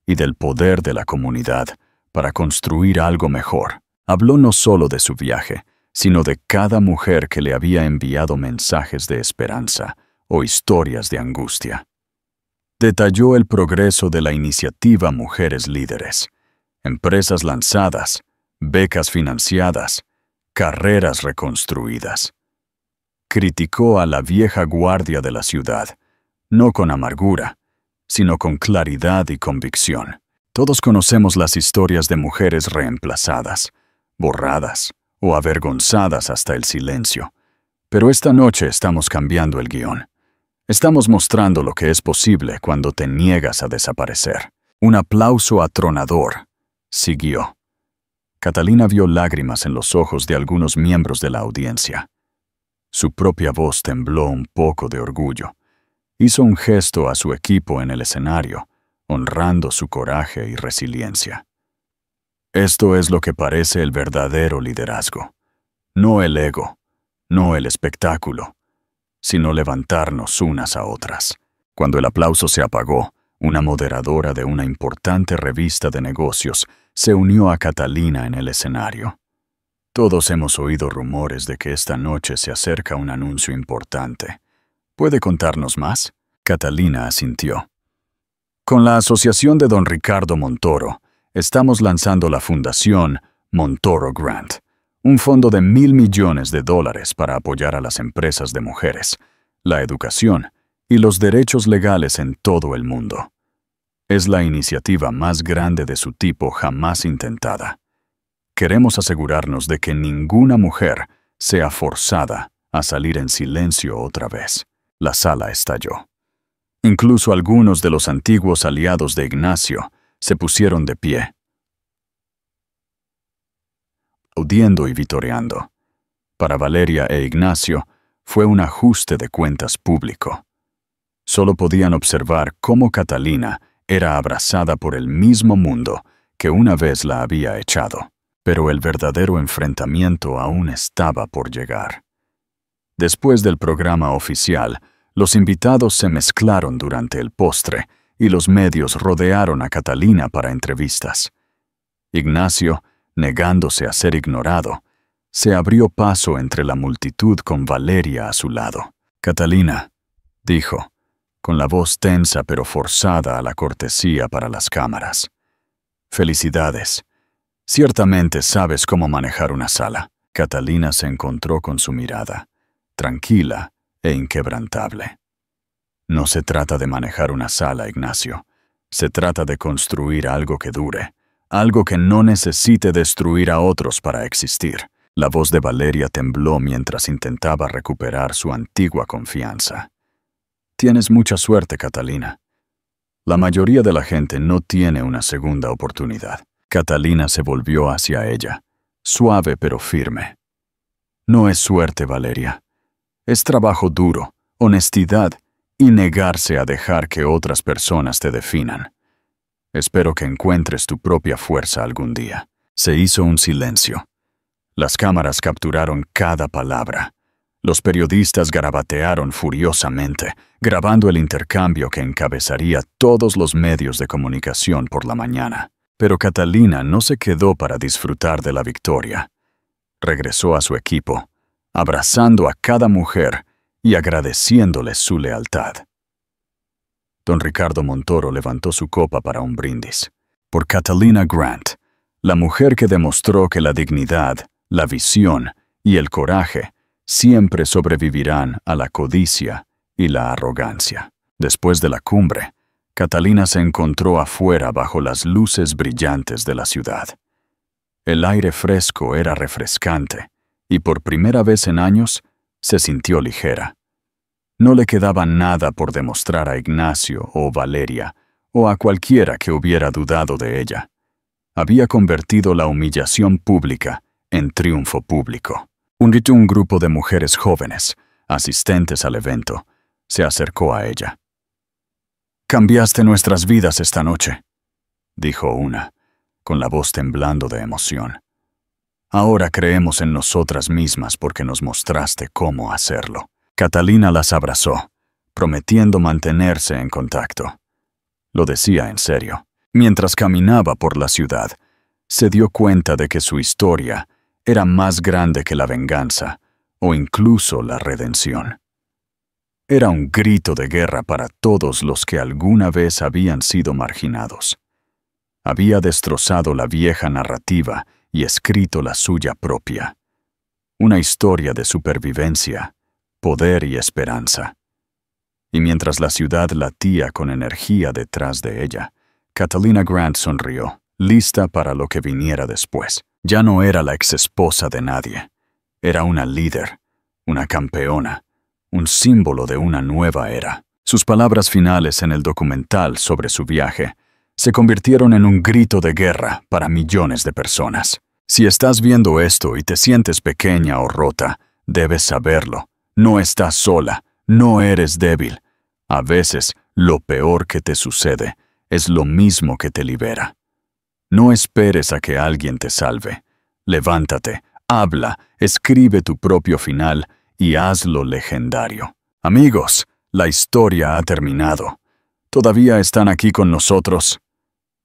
y del poder de la comunidad para construir algo mejor. Habló no solo de su viaje, sino de cada mujer que le había enviado mensajes de esperanza o historias de angustia. Detalló el progreso de la iniciativa Mujeres Líderes, empresas lanzadas, becas financiadas, carreras reconstruidas. Criticó a la vieja guardia de la ciudad, no con amargura, sino con claridad y convicción. Todos conocemos las historias de mujeres reemplazadas, borradas o avergonzadas hasta el silencio. Pero esta noche estamos cambiando el guión. Estamos mostrando lo que es posible cuando te niegas a desaparecer. Un aplauso atronador siguió. Catalina vio lágrimas en los ojos de algunos miembros de la audiencia. Su propia voz tembló un poco de orgullo. Hizo un gesto a su equipo en el escenario, honrando su coraje y resiliencia. Esto es lo que parece el verdadero liderazgo. No el ego, no el espectáculo, sino levantarnos unas a otras. Cuando el aplauso se apagó, una moderadora de una importante revista de negocios se unió a Catalina en el escenario. Todos hemos oído rumores de que esta noche se acerca un anuncio importante. ¿Puede contarnos más? Catalina asintió. Con la asociación de don Ricardo Montoro, estamos lanzando la Fundación Montoro Grant, un fondo de $1.000 millones para apoyar a las empresas de mujeres, la educación y los derechos legales en todo el mundo. Es la iniciativa más grande de su tipo jamás intentada. Queremos asegurarnos de que ninguna mujer sea forzada a salir en silencio otra vez. La sala estalló. Incluso algunos de los antiguos aliados de Ignacio se pusieron de pie, aplaudiendo y vitoreando. Para Valeria e Ignacio fue un ajuste de cuentas público. Solo podían observar cómo Catalina era abrazada por el mismo mundo que una vez la había echado, pero el verdadero enfrentamiento aún estaba por llegar. Después del programa oficial, los invitados se mezclaron durante el postre y los medios rodearon a Catalina para entrevistas. Ignacio, negándose a ser ignorado, se abrió paso entre la multitud con Valeria a su lado. «Catalina», dijo, con la voz tensa pero forzada a la cortesía para las cámaras. «Felicidades. Ciertamente sabes cómo manejar una sala». Catalina se encontró con su mirada, tranquila e inquebrantable. «No se trata de manejar una sala, Ignacio. Se trata de construir algo que dure, algo que no necesite destruir a otros para existir». La voz de Valeria tembló mientras intentaba recuperar su antigua confianza. «Tienes mucha suerte, Catalina. La mayoría de la gente no tiene una segunda oportunidad». Catalina se volvió hacia ella, suave pero firme. «No es suerte, Valeria. Es trabajo duro, honestidad y negarse a dejar que otras personas te definan. Espero que encuentres tu propia fuerza algún día». Se hizo un silencio. Las cámaras capturaron cada palabra. Los periodistas garabatearon furiosamente, grabando el intercambio que encabezaría todos los medios de comunicación por la mañana. Pero Catalina no se quedó para disfrutar de la victoria. Regresó a su equipo, abrazando a cada mujer y agradeciéndoles su lealtad. Don Ricardo Montoro levantó su copa para un brindis. Por Catalina Grant, la mujer que demostró que la dignidad, la visión y el coraje siempre sobrevivirán a la codicia y la arrogancia. Después de la cumbre, Catalina se encontró afuera bajo las luces brillantes de la ciudad. El aire fresco era refrescante y por primera vez en años se sintió ligera. No le quedaba nada por demostrar a Ignacio o Valeria o a cualquiera que hubiera dudado de ella. Había convertido la humillación pública en triunfo público. Un grupo de mujeres jóvenes, asistentes al evento, se acercó a ella. «Cambiaste nuestras vidas esta noche», dijo una, con la voz temblando de emoción. «Ahora creemos en nosotras mismas porque nos mostraste cómo hacerlo». Catalina las abrazó, prometiendo mantenerse en contacto. Lo decía en serio. Mientras caminaba por la ciudad, se dio cuenta de que su historia era más grande que la venganza o incluso la redención. Era un grito de guerra para todos los que alguna vez habían sido marginados. Había destrozado la vieja narrativa y escrito la suya propia. Una historia de supervivencia, poder y esperanza. Y mientras la ciudad latía con energía detrás de ella, Catalina Grant sonrió, lista para lo que viniera después. Ya no era la exesposa de nadie. Era una líder, una campeona, un símbolo de una nueva era. Sus palabras finales en el documental sobre su viaje se convirtieron en un grito de guerra para millones de personas. Si estás viendo esto y te sientes pequeña o rota, debes saberlo. No estás sola, no eres débil. A veces, lo peor que te sucede es lo mismo que te libera. No esperes a que alguien te salve. Levántate, habla, escribe tu propio final y hazlo legendario. Amigos, la historia ha terminado. ¿Todavía están aquí con nosotros?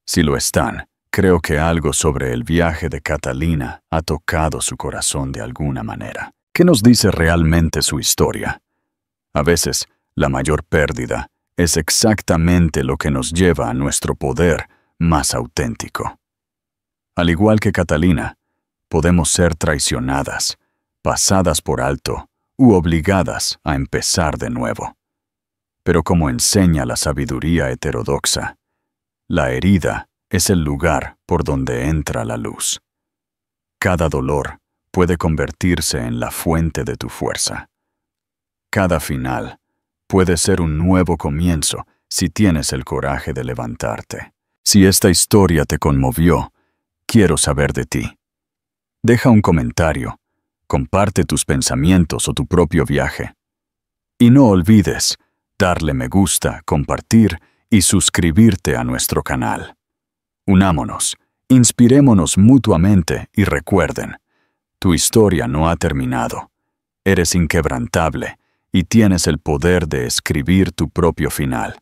Si lo están, Creo que algo sobre el viaje de Catalina ha tocado su corazón de alguna manera. ¿Qué nos dice realmente su historia? A veces, la mayor pérdida es exactamente lo que nos lleva a nuestro poder más auténtico. Al igual que Catalina, podemos ser traicionadas, pasadas por alto u obligadas a empezar de nuevo. Pero como enseña la sabiduría heterodoxa, la herida es el lugar por donde entra la luz. Cada dolor puede convertirse en la fuente de tu fuerza. Cada final puede ser un nuevo comienzo si tienes el coraje de levantarte. Si esta historia te conmovió, quiero saber de ti. Deja un comentario, comparte tus pensamientos o tu propio viaje. Y no olvides darle me gusta, compartir y suscribirte a nuestro canal. Unámonos, inspirémonos mutuamente y recuerden, tu historia no ha terminado. Eres inquebrantable y tienes el poder de escribir tu propio final.